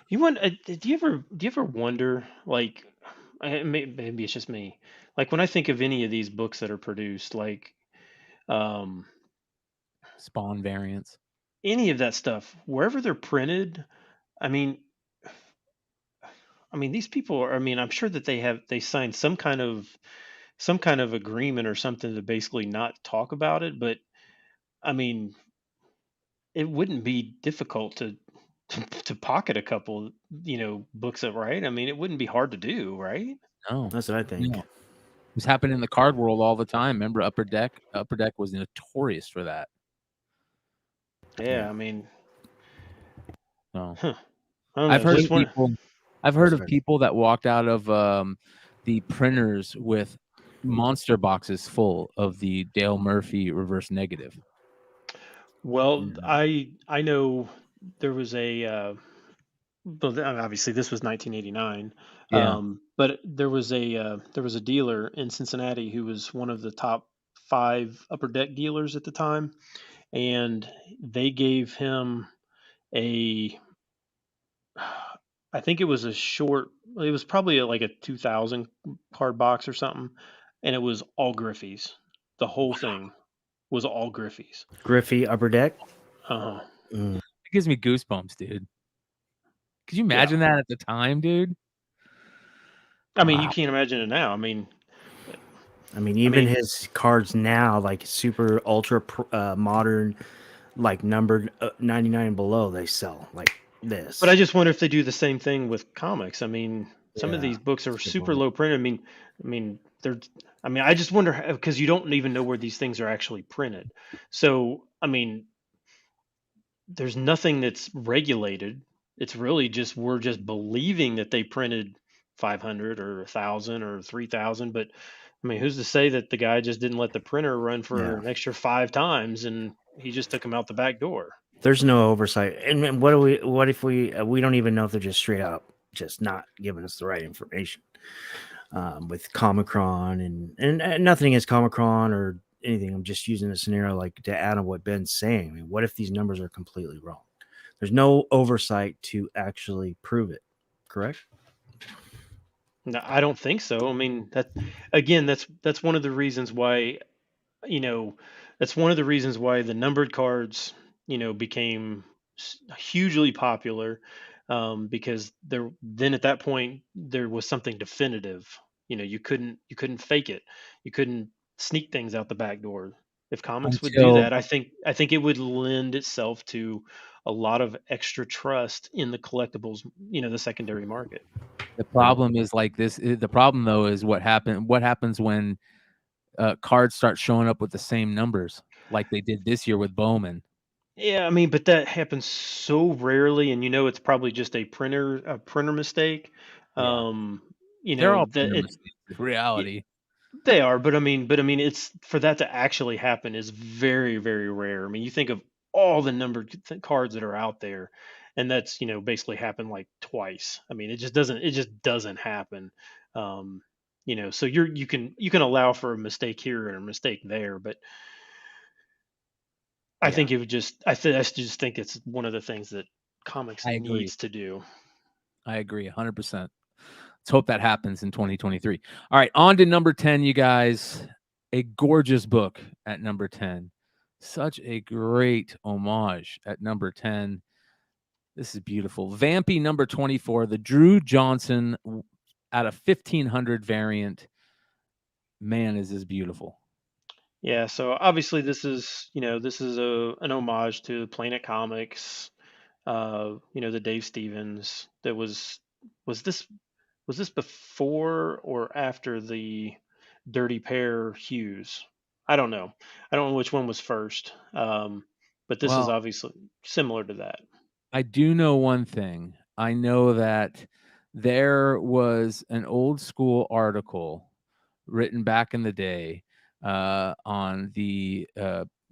B: You want? Do you ever wonder like, maybe it's just me. Like when I think of any of these books that are produced, like um,
A: Spawn variants.
B: any of that stuff, wherever they're printed. I mean, these people are. I mean, I'm sure that they signed some kind of agreement or something to basically not talk about it. But I mean, it wouldn't be difficult to pocket a couple, books up, right? I mean, it wouldn't be hard to do, right?
A: No.
C: That's what I think.
A: No. was happening in the card world all the time. Remember Upper Deck? Upper Deck was notorious for that.
B: Yeah, I mean,
A: So
B: I don't
A: I've
B: know.
A: heard
B: Just
A: of
B: one.
A: people. I've heard of
C: Sorry.
A: people that walked out of the printers with monster boxes full of the Dale Murphy reverse negative.
B: Well, I know there was well, obviously this was 1989,
A: Yeah.
B: but there was a dealer in Cincinnati who was one of the top 5 upper deck dealers at the time, and they gave him a I think it was a short. It was probably like a 2,000 card box or something, and it was all Griffies. The whole thing was all Griffies.
C: Griffey Upper Deck.
B: Uh-huh.
C: Mm.
A: It gives me goosebumps, dude. Could you
B: Yeah.
A: imagine that at the time, dude?
B: I mean, you
A: Wow.
B: can't imagine it now. I mean,
C: Even his cards now, like super ultra modern, like numbered 99 and below, they sell like this.
B: but I just wonder if they do the same thing with comics. I mean, some of
C: Yeah,
B: these books are
C: that's a good
B: super
C: point.
B: low print. They're. I mean, I just wonder because you don't even know where these things are actually printed. So, I mean, there's nothing that's regulated. It's really just we're just believing that they printed 500 or 1,000 or 3,000. But I mean, who's to say that the guy just didn't let the printer run for
C: Yeah.
B: an extra 5 times and he just took them out the back door?
C: There's no oversight. And then what if we don't even know if they're just straight up just not giving us the right information. With Comicron and nothing against Comicron or anything. I'm just using a scenario like to add on what Ben's saying. I mean, what if these numbers are completely wrong? There's no oversight to actually prove it. Correct?
B: No, I don't think so. I mean, that's one of the reasons why, you know, that's one of the reasons why the numbered cards, became hugely popular, because then at that point there was something definitive. You couldn't fake it. You couldn't sneak things out the back door. If comics would do
A: Until
B: that, I think it would lend itself to a lot of extra trust in the collectibles, the secondary market.
A: the problem is like this. The problem though is what happens when cards start showing up with the same numbers, like they did this year with Bowman.
B: Yeah, I mean, but that happens so rarely, and it's probably just a printer mistake.
C: Yeah.
B: Um,
A: They're all
B: that
A: printer
B: it
A: mistakes.
B: y-
A: Reality.
B: they are, but I mean, it's for that to actually happen is very, very rare. I mean, you think of all the numbered cards that are out there, and that's basically happened like twice. I mean, it just doesn't happen. So you can allow for a mistake here and a mistake there, but I
C: Yeah.
B: think it would I just think it's one of the things that comics
A: I agree.
B: needs to do.
A: I agree 100%. Let's hope that happens in 2023. All right, on to number 10, you guys. A gorgeous book at number 10. Such a great homage at number 10. This is beautiful. Vampy number 24, the Drew Johnson out of 1500 variant. Man, is this beautiful.
B: Yeah, so obviously this is an homage to Planet Comics, the Dave Stevens. Was this was this before or after the Dirty Pair Hughes? I don't know. I don't know which one was first. But this is
A: Well,
B: obviously similar to that.
A: I do know one thing. I know that there was an old school article written back in the day on the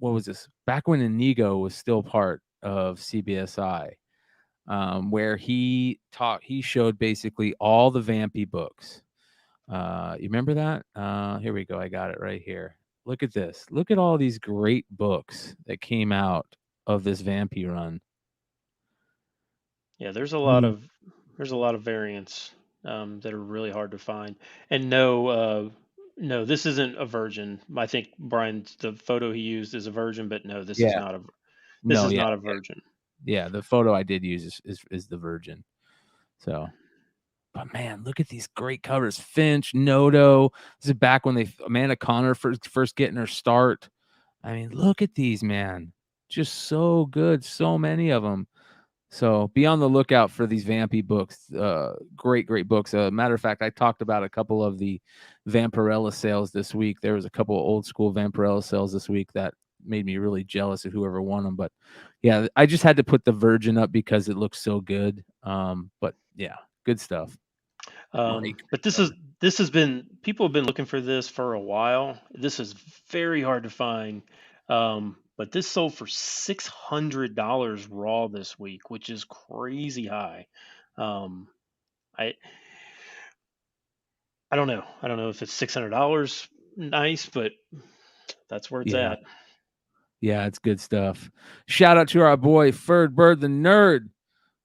A: what was this? Back when Inigo was still part of CBSI, where he showed basically all the Vampy books. You remember that? Here we go. I got it right here. Look at this. Look at all these great books that came out of this Vampy run.
B: Yeah, there's a
A: I
B: lot
A: mean,
B: of there's a lot of variants, that are really hard to find. And no, this isn't a virgin. I think Brian's the photo he used is a virgin, but no, this is
A: yeah.
B: not a this
A: No,
B: is
A: yeah.
B: not a virgin.
A: Yeah, the photo I did use is the Virgin. So, but man, look at these great covers. Finch, Noto. This is back when Amanda Connor first getting her start. I mean, look at these, man. Just so good. So many of them. So be on the lookout for these Vampy books. Great books. Matter of fact, I talked about a couple of the Vampirella sales this week. There was a couple of old school Vampirella sales this week that made me really jealous of whoever won them. But yeah, I just had to put the Virgin up because it looks so good. But yeah, good stuff.
B: But this has been, people have been looking for this for a while. This is very hard to find. But this sold for $600 raw this week, which is crazy high. Um, I I don't know. I don't know if it's $600 nice, but that's where it's
A: Yeah.
B: at.
A: Yeah, it's good stuff. Shout out to our boy Ferd Bird the Nerd.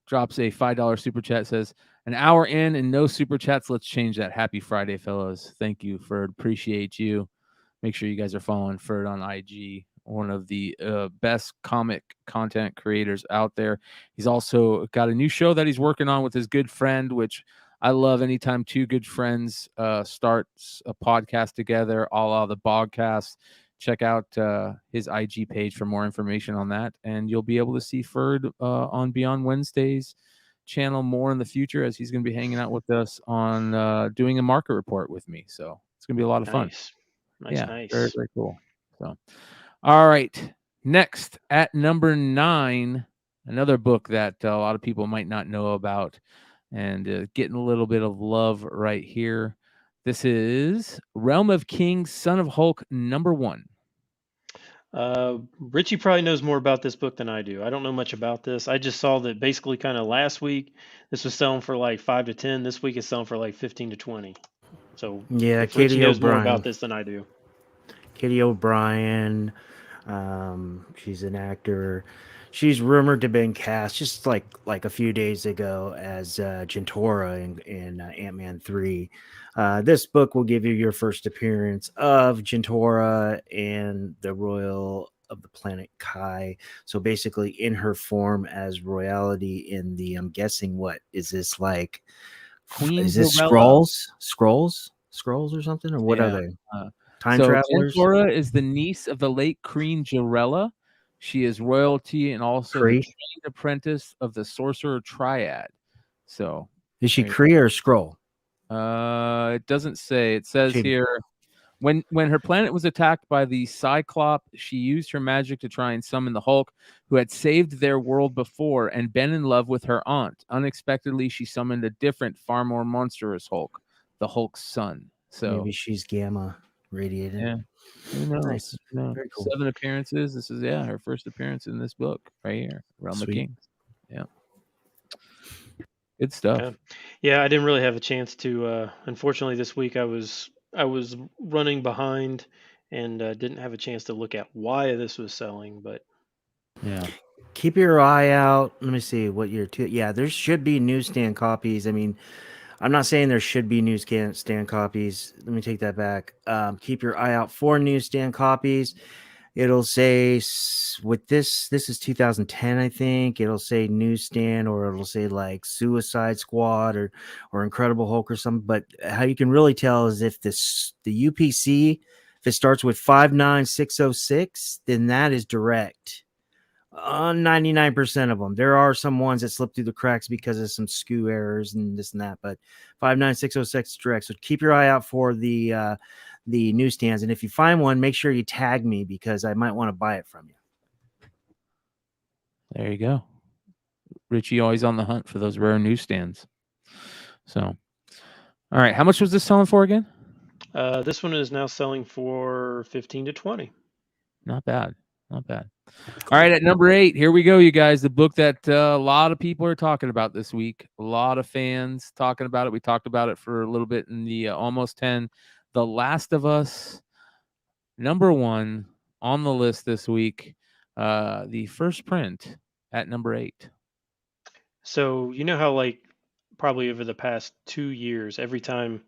A: Drops a $5 super chat, says, an hour in and no super chats. Let's change that. Happy Friday, fellows. Thank you, Ferd. Appreciate you. Make sure you guys are following Ferd on IG, one of the best comic content creators out there. He's also got a new show that he's working on with his good friend, which I love anytime two good friends starts a podcast together, a la the Bogcast. Check out his IG page for more information on that, and you'll be able to see Ferd on Beyond Wednesdays channel more in the future, as he's going to be hanging out with us on doing a market report with me. So it's going to be a lot of fun.
B: Nice.
A: Very cool. So, all right. Next at number 9, another book that a lot of people might not know about, and getting a little bit of love right here. This is Realm of Kings, Son of Hulk, number 1.
B: Richie probably knows more about this book than I do. I don't know much about this. I just saw that basically kind of last week this was selling for like 5 to 10. This week it's selling for like 15 to 20. So
C: yeah,
B: if Richie
C: Katie
B: knows more
C: O'Brien.
B: about this than I do.
C: Katie O'Brien, she's an actor. She's rumored to have been cast just like a few days ago as Gentora in Ant-Man 3. This book will give you your first appearance of Gentora and the Royal of the planet Kai. So basically in her form as royalty in the, I'm guessing, what is this, like
A: Queen
C: is this
A: Zorella.
C: scrolls or something, or what are they? Time travelers?
A: Gentora is the niece of the late Queen Zorella. She is royalty and also the trained apprentice of the sorcerer Triad. So
C: is she Kree or Skrull?
A: It doesn't say. It says here, when her planet was attacked by the Cyclop, she used her magic to try and summon the Hulk, who had saved their world before and been in love with her aunt. Unexpectedly, she summoned a different, far more monstrous Hulk, the Hulk's son. So
C: maybe she's gamma radiated.
A: Yeah. Who knows?
C: Nice.
A: No.
C: Very cool.
A: 7 appearances. This is her first appearance in this book right here, Realm of Kings. Yeah. Good stuff.
B: Yeah, I didn't really have a chance to unfortunately this week I was running behind and didn't have a chance to look at why this was selling, but
A: yeah.
C: Keep your eye out. Let me see what year 2. Yeah, there should be newsstand copies. I mean, I'm not saying there should be newsstand copies. Let me take that back. Keep your eye out for newsstand copies. It'll say with this is 2010, I think. It'll say newsstand, or it'll say like Suicide Squad or Incredible Hulk or something. But how you can really tell is if the UPC, if it starts with 59606, then that is direct. 99% of them. There are some ones that slip through the cracks because of some SKU errors and this and that, but 59606 direct. So keep your eye out for the newsstands, and if you find one, make sure you tag me because I might want to buy it from you.
A: There you go. Richie always on the hunt for those rare newsstands. So, all right, how much was this selling for again?
B: This one is now selling for 15 to 20.
A: Not bad. Not bad. All right, at number 8, here we go, you guys. The book that a lot of people are talking about this week. A lot of fans talking about it. We talked about it for a little bit in the Almost 10. The Last of Us, number 1 on the list this week. The first print at number 8.
B: So you know how like probably over the past 2 years, every time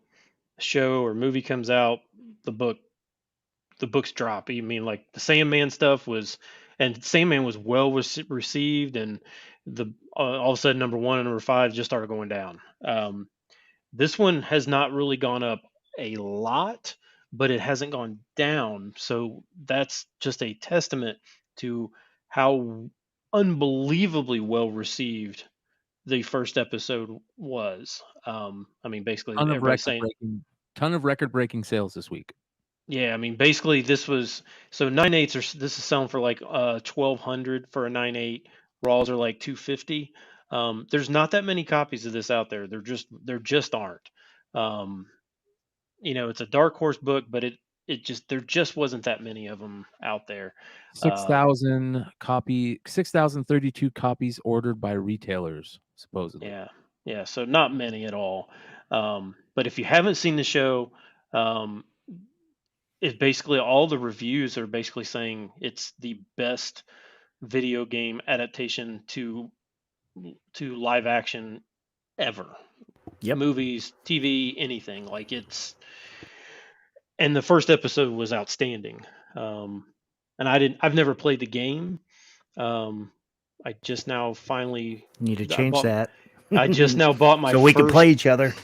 B: a show or movie comes out, the books drop. I mean, like the Sandman stuff was, and Sandman was well received, and the all of a sudden number 1 and number 5 just started going down. This one has not really gone up a lot, but it hasn't gone down. So that's just a testament to how unbelievably well received the first episode was. I mean, basically
A: Ton of
B: everybody's
A: record
B: saying,
A: breaking, ton of record breaking sales this week.
B: yeah, I mean, basically this was so 9/8 this is selling for like 1,200 for a 9/8. Raws are like 250. There's not that many copies of this out there. There just aren't. Um, it's a dark horse book, but it just there just wasn't that many of them out there.
A: 6,032 copies ordered by retailers, supposedly.
B: Yeah, yeah. So not many at all. But if you haven't seen the show, um, it's basically all the reviews are basically saying it's the best video game adaptation to live action ever.
C: Yep.
B: Movies, TV, anything. Like and the first episode was outstanding. And I've never played the game. Um, I just now finally
C: Need to
B: I
C: change
B: bought
C: that.
B: I just now bought my
C: so we can
B: first
C: play each other.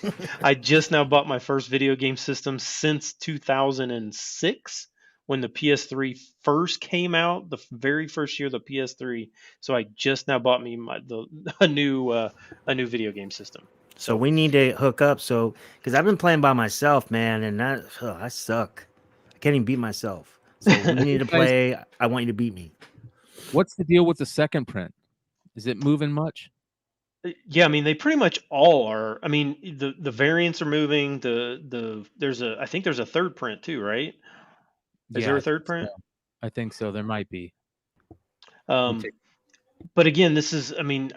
B: I just now bought my first video game system since 2006 when the PS3 first came out, the very first year of the PS3. So I just now bought me a new video game system.
C: So we need to hook up. So because I've been playing by myself, man, and I suck. I can't even beat myself. So we need to play. I want you to beat me.
A: What's the deal with the second print? Is it moving much?
B: Yeah, I mean they pretty much all are. I mean the variants are moving. I think there's a third print too, right? Is there a third print?
A: So. I think so. There might be.
B: But again, this is. I mean,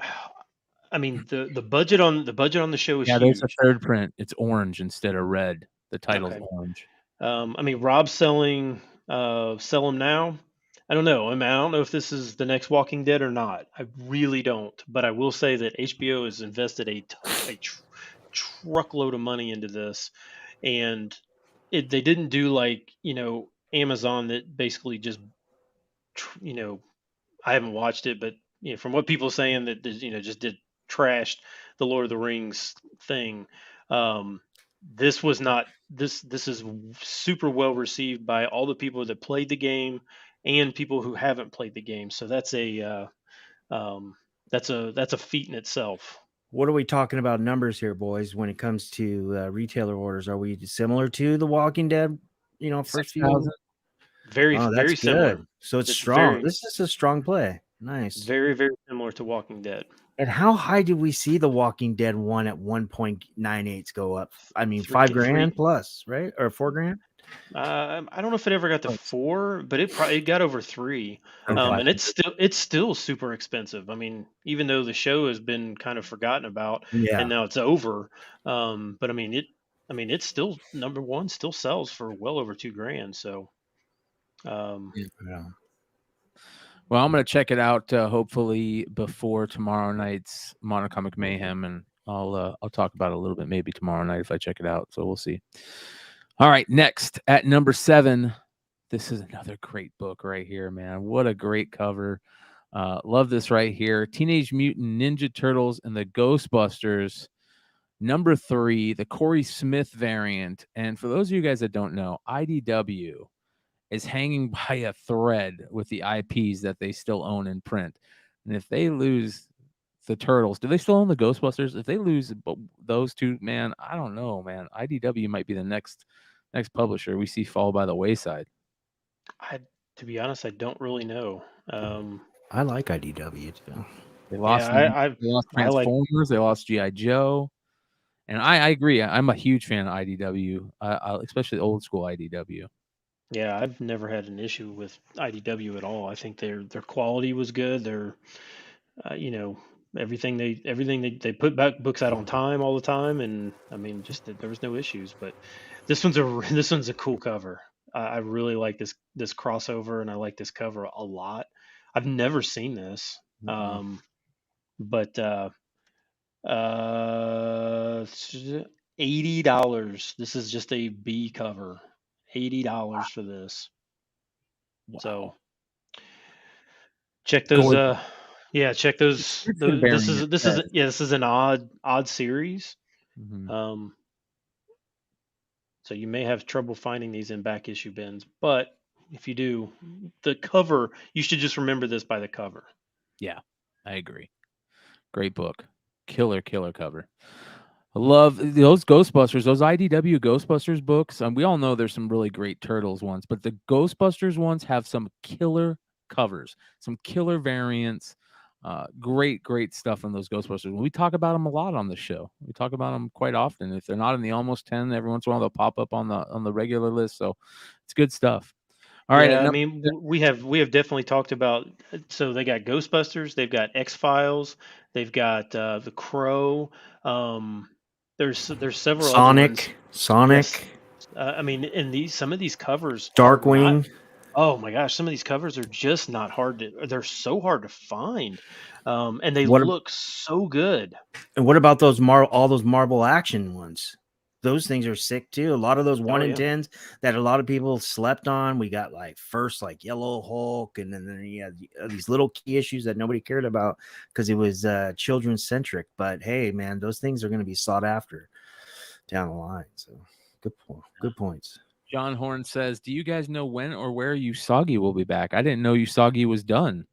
B: the budget on the show is huge.
A: There's a third print. It's orange instead of red. The title's orange.
B: I mean, Rob's selling Sell Them Now. I don't know. I mean, I don't know if this is the next Walking Dead or not. I really don't. But I will say that HBO has invested a truckload of money into this, and they didn't do like Amazon that basically just I haven't watched it, but from what people are saying that just did trashed the Lord of the Rings thing. This was not this is super well received by all the people that played the game and people who haven't played the game. So that's a feat in itself.
C: What are we talking about numbers here, boys? When it comes to retailer orders, are we similar to The Walking Dead? First few.
B: Very similar.
C: So it's strong. This is a strong play. Nice.
B: Very, very similar to Walking Dead.
C: And how high did we see The Walking Dead one at 1.98 go up? I mean, $5,000 plus, right? Or $4,000?
B: I don't know if it ever got to 4, but it got over 3. And it's still super expensive. I mean, even though the show has been kind of forgotten about, and now it's over. But I mean, it's still number one. Still sells for well over $2,000. So,
A: Well, I'm gonna check it out hopefully before tomorrow night's Monocomic Mayhem, and I'll talk about it a little bit maybe tomorrow night if I check it out. So we'll see. All right, next at number 7, this is another great book right here, man. What a great cover. Love this right here. Teenage Mutant Ninja Turtles and the Ghostbusters, number 3, the Corey Smith variant. And for those of you guys that don't know, IDW is hanging by a thread with the IPs that they still own in print. And if they lose the Turtles, do they still own the Ghostbusters? If they lose those two, man, I don't know, man. IDW might be the next publisher we see fall by the wayside.
B: To be honest, I don't really know.
C: I like IDW too.
A: They lost Transformers, they lost G.I. Joe. And I agree. I'm a huge fan of IDW, especially old school IDW.
B: Yeah, I've never had an issue with IDW at all. I think their quality was good. Their, everything they put back books out on time all the time, and I mean, just there was no issues. But this one's a cool cover. I really like this crossover, and I like this cover a lot. I've never seen this, but $80. This is just a B cover. $80 for this. Wow. So check those. Check those. This is an odd series.
A: Mm-hmm.
B: So you may have trouble finding these in back issue bins, but if you do, the cover, you should just remember this by the cover.
A: Yeah, I agree. Great book. Killer cover. I love those Ghostbusters, those IDW Ghostbusters books. We all know there's some really great Turtles ones, but the Ghostbusters ones have some killer covers, some killer variants. Great stuff on those Ghostbusters. We talk about them a lot on the show. We talk about them quite often. If they're not in the almost 10, every once in a while they'll pop up on the regular list. So it's good stuff. All right,
B: Yeah, I mean, we have definitely talked about. So they got Ghostbusters, they've got X Files, they've got The Crow. Um, there's several other ones. Yes,
C: Sonic,
B: I mean, and some of these covers are not.
C: Darkwing.
B: Oh my gosh, some of these covers are just not hard to. They're so hard to find, and they
C: What
B: look so good.
C: and what about all those Marvel action ones? Those things are sick too. A lot of those
B: Oh
C: 1 in
B: yeah.
C: 10s that a lot of people slept on. We got like first like Yellow Hulk, and then you had these little key issues that nobody cared about because it was children centric. But hey, man, those things are going to be sought after down the line. So good points.
A: John Horn says, "Do you guys know when or where Usagi will be back? I didn't know Usagi was done.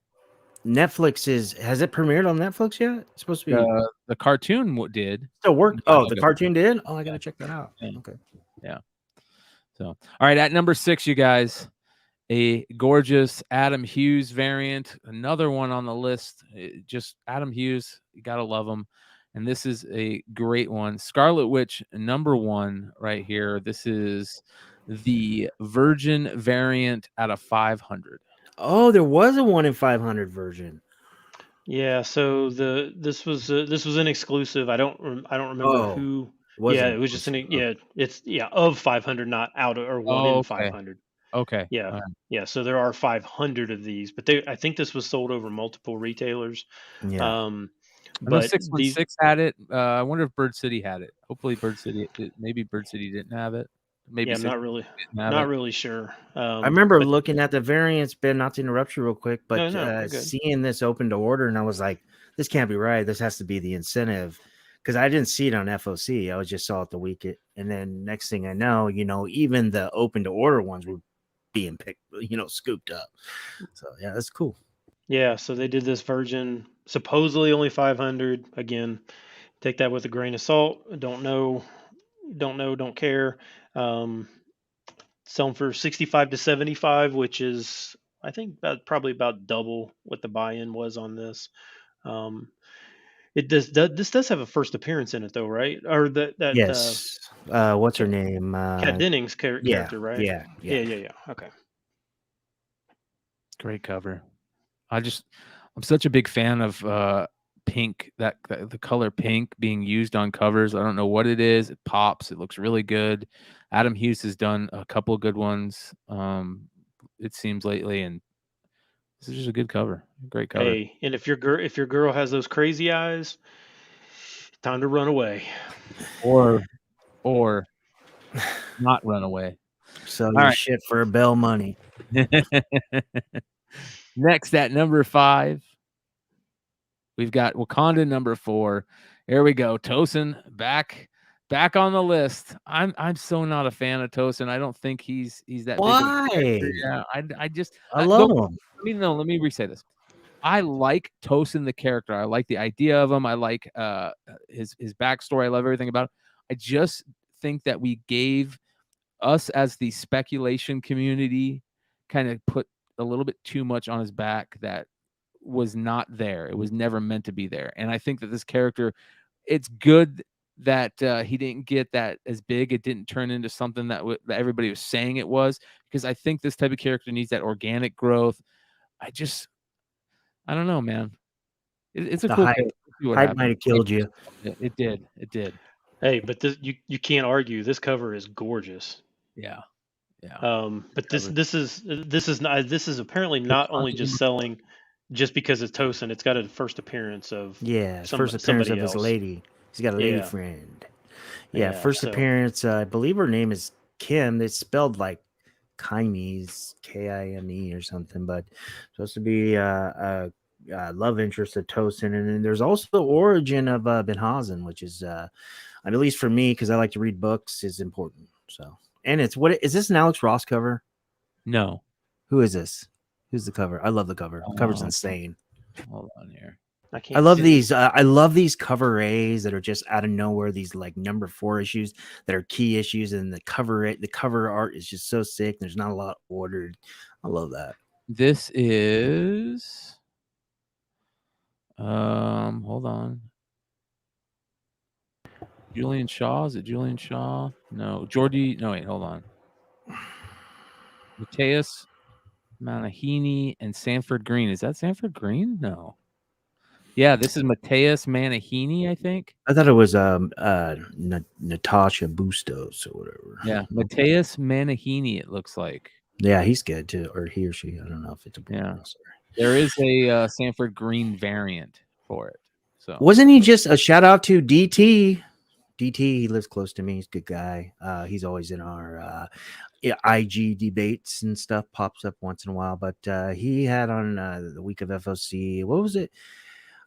C: Netflix has it premiered on Netflix yet? It's supposed to be
A: The cartoon did.
C: still work.
A: Yeah,
C: Oh, the cartoon did. Oh, I gotta check that out.
A: Yeah.
C: Okay.
A: Yeah. So, all right, at number 6, you guys, a gorgeous Adam Hughes variant. Another one on the list. Just Adam Hughes, you gotta love him. And this is a great one. Scarlet Witch, number 1 right here. This is the Virgin variant out of 500.
C: Oh, there was a 1 in 500 version.
B: Yeah, so this was an exclusive. I don't remember
C: Oh,
B: who.
C: wasn't
B: Yeah, it was just
C: exclusive.
B: it's of 500, not out of, or 1 in
A: Oh, okay.
B: 500.
A: Okay.
B: Yeah,
A: All right.
B: yeah. So there are 500 of these, but I think this was sold over multiple retailers.
C: Yeah.
A: I know
B: But these,
A: 616 had it. I wonder if Bird City had it. Hopefully, maybe Bird City didn't have it. Maybe
B: yeah, I'm
A: 616 didn't have
B: not
A: it.
B: really sure.
C: I remember
B: But
C: looking at the variants, Ben, not to interrupt you real quick,
B: no,
C: but
B: you're good.
C: seeing this open to order, and I was like, this can't be right. This has to be the incentive. Because I didn't see it on FOC. I just saw it the week. And then next thing I know, even the open to order ones were being picked, scooped up. So yeah, that's cool.
B: Yeah, so they did this version, supposedly only 500. Again, take that with a grain of salt. Don't know, don't care. Selling for 65 to 75, which is, I think, probably about double what the buy-in was on this. This does have a first appearance in it though, right? Or that
C: Yes. What's her name?
B: Kat Dennings
C: Yeah.
B: character, right?
C: Yeah.
B: Yeah. Okay.
A: Great cover. I'm such a big fan of pink, that the color pink being used on covers. I don't know what it is. It pops. It looks really good. Adam Hughes has done a couple of good ones. It seems lately, and this is just a good cover. Great cover.
B: Hey, and if your girl has those crazy eyes, time to run away.
A: Or not run away.
C: So you shit for a bell money.
A: Next at number 5, we've got Wakanda number 4. Here we go. Tosin back on the list. I'm so not a fan of Tosin. I don't think he's that
C: Why?
A: big. Yeah, I
C: love him.
A: Let me re-say this. I like Tosin the character. I like the idea of him. I like his backstory. I love everything about him. I just think that we gave us as the speculation community kind of put a little bit too much on his back that was not there. It was never meant to be there. And I think that this character, it's good that he didn't get that as big. It didn't turn into something that everybody was saying it was, because I think this type of character needs that organic growth. I don't know, man. It's a cool character.
C: Hype might have killed you.
A: It did.
B: Hey, but you can't argue. This cover is gorgeous.
A: Yeah.
B: But this is apparently not only just selling just because it's Tosin. It's got a first appearance of
C: first appearance of his lady. He's got a lady friend. First appearance. I believe her name is Kim. It's spelled like Kime, Kime or something, but supposed to be a love interest of Tosin. And then there's also the origin of Benhazen, which is, at least for me, because I like to read books, is important. So, and is this an Alex Ross cover?
A: No.
C: Who is this? Who's the cover? I love the cover. The cover's insane.
A: Hold on here.
B: I
C: I
B: can't
C: love
B: see.
C: these. I love these cover A's that are just out of nowhere. These like number 4 issues that are key issues, and the cover art is just so sick. There's not a lot ordered. I love that.
A: This is hold on. Julian Shaw? Is it Julian Shaw? No. Jordy. No, wait, hold on. Mateus Manahini and Sanford Green. Is that Sanford Green? No. Yeah, this is Mateus Manahini, I think.
C: I thought it was Natasha Bustos or whatever.
A: Yeah, Mateus Manahini, it looks like.
C: Yeah, he's good too, or he or she. I don't know if it's a boy.
A: Yeah. There is a Sanford Green variant for it. So
C: Wasn't he just a shout out to DT? DT, he lives close to me. He's a good guy. He's always in our IG debates and stuff. Pops up once in a while. But he had on the week of FOC. What was it?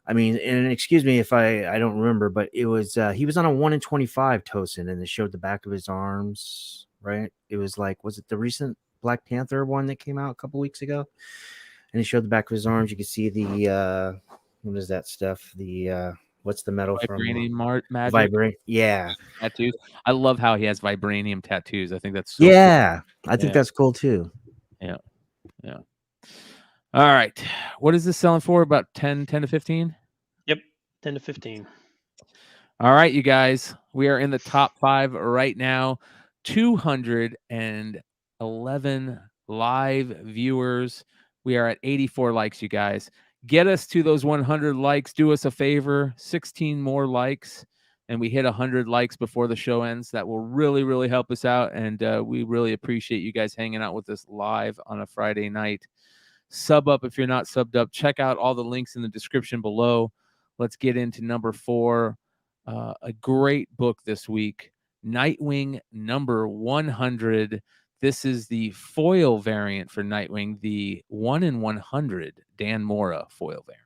C: I mean, and excuse me if I don't remember, but it was he was on a 1 in 25 Tosin, and it showed the back of his arms. Right? It was like, was it the recent Black Panther one that came out a couple weeks ago? And he showed the back of his arms. You could see the what is that stuff? The what's the metal
A: vibranium magic
C: Vibrate. Yeah.
A: tattoos. I love how he has vibranium tattoos. I think that's so
C: Yeah.
A: cool.
C: I think that's cool too.
A: Yeah. All right. What is this selling for? About 10 to 15?
B: Yep, 10 to 15.
A: All right, you guys. We are in the top 5 right now. 211 live viewers. We are at 84 likes, you guys. Get us to those 100 likes. Do us a favor. 16 more likes, and we hit 100 likes before the show ends. That will really, really help us out, and we really appreciate you guys hanging out with us live on a Friday night. Sub up if you're not subbed up. Check out all the links in the description below. Let's get into number 4. A great book this week, Nightwing number 100. This is the foil variant for Nightwing, the 1 in 100 Dan Mora foil variant.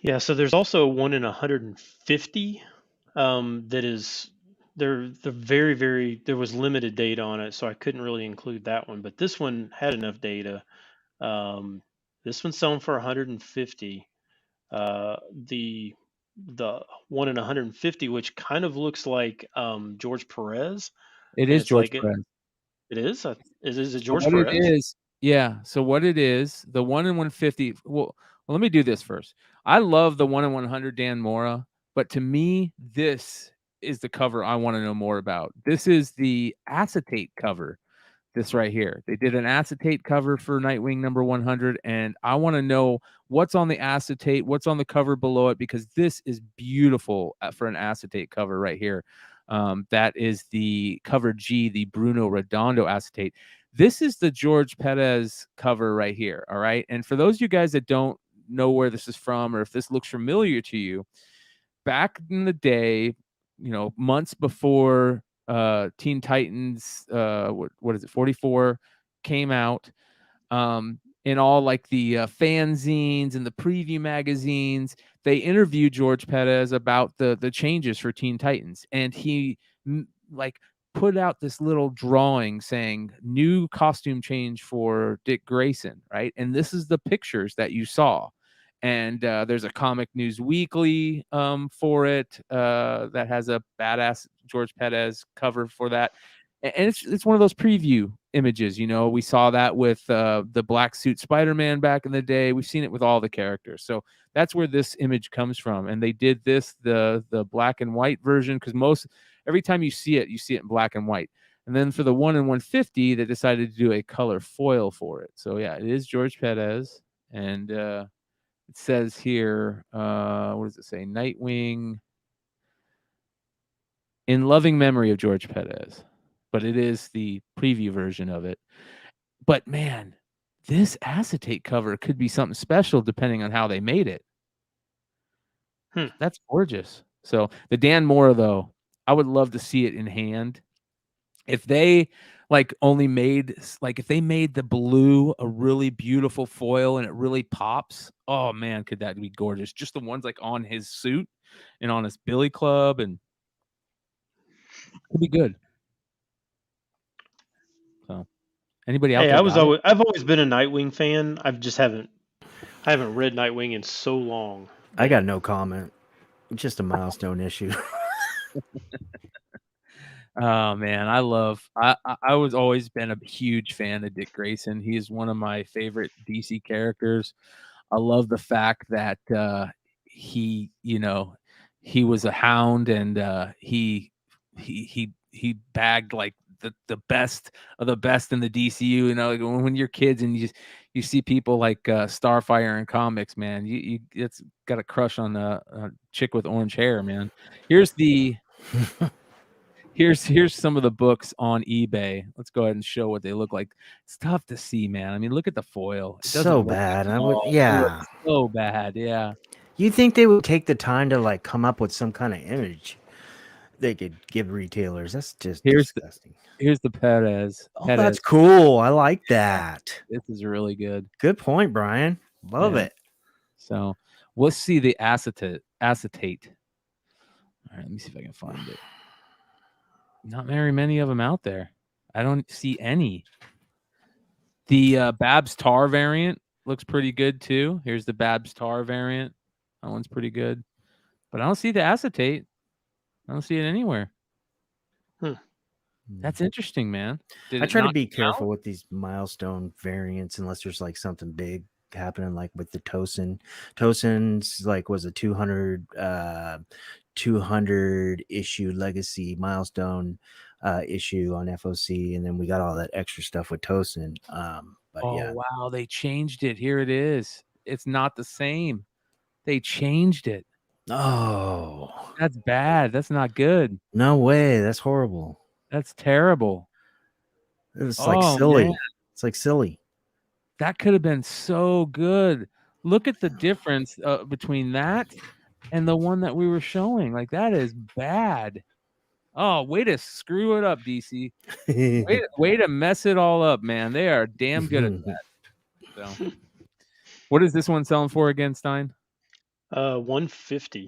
B: Yeah, so there's also 1 in 150 that is they're very, very, there was limited data on it, so I couldn't really include that one, but this one had enough data. This one's selling for 150. The 1 in 150, which kind of looks like George Perez.
A: It
B: And
A: is
B: it's
A: George
B: like
A: Perez.
B: it is. Is it
A: So
B: George
A: what it
B: Perez?
A: is, yeah. So what it is, the 1 in 150. Well, let me do this first. I love the 1 in 100 Dan Mora, but to me, this is the cover I want to know more about. This is the acetate cover. This right here. They did an acetate cover for Nightwing number 100, and I want to know what's on the acetate, what's on the cover below it, because this is beautiful for an acetate cover right here. That is the cover G, the Bruno Redondo acetate. This is the George Perez cover right here. All right. And for those of you guys that don't know where this is from, or if this looks familiar to you, back in the day, months before Teen Titans, what is it, 44 came out, in all like the fanzines and the preview magazines, they interviewed George Perez about the changes for Teen Titans, and he like put out this little drawing saying new costume change for Dick Grayson, right? And this is the pictures that you saw. And there's a Comic News Weekly for it that has a badass George Perez cover for that. And it's one of those preview images. We saw that with the black suit Spider-Man back in the day. We've seen it with all the characters. So that's where this image comes from. And they did this, the black and white version, because every time you see it in black and white. And then for the 1 in 150, they decided to do a color foil for it. So yeah, it is George Perez. And it says here, what does it say? Nightwing in loving memory of George Perez. But it is the preview version of it. But man, this acetate cover could be something special depending on how they made it. That's gorgeous. So the Dan Mora, though, I would love to see it in hand. If they if they made the blue a really beautiful foil and it really pops, oh man, could that be gorgeous? Just the ones like on his suit and on his billy club, and could be good. So anybody out there?
B: I've always been a Nightwing fan. I I haven't read Nightwing in so long.
C: I got no comment. Just a milestone issue.
A: Oh man, I was always been a huge fan of Dick Grayson. He is one of my favorite DC characters. I love the fact that he, he was a hound and he bagged like the best of the best in the DCU. You know, like when you're kids and you see people like Starfire in comics, man, you it's got a crush on a chick with orange hair, man. Here's some of the books on eBay. Let's go ahead and show what they look like. It's tough to see, man. I mean, look at the foil. It doesn't
C: So
A: look
C: bad.
A: at
C: I would,
A: all. It
C: yeah.
A: looks so bad. Yeah.
C: You think they would take the time to like come up with some kind of image they could give retailers? That's just disgusting.
A: Here's the Perez.
C: Oh, that's cool. I like that.
A: This is really good.
C: Good point, Brian. Love it.
A: So we'll see the acetate. All right, let me see if I can find it. Not very many of them out there. I don't see any. The Babs Tar variant looks pretty good too. Here's the Babs Tar variant. That one's pretty good. But I don't see the acetate. I don't see it anywhere. That's interesting, man.
C: I try to be careful with these milestone variants unless there's like something big happening, like with the Tosin. Tosin's like was a 200 issue legacy milestone issue on FOC, and then we got all that extra stuff with Tosin. But yeah.
A: Wow, they changed it. Here it is. It's not the same. They changed it.
C: Oh,
A: that's bad. That's not good.
C: No way. That's horrible.
A: That's terrible.
C: It's like silly. Man. It's like silly.
A: That could have been so good. Look at the difference between that and the one that we were showing. Like, that is bad. Oh, way to screw it up, DC. way to mess it all up, man. They are damn good at that. So, what is this one selling for again, Stein?
B: 150.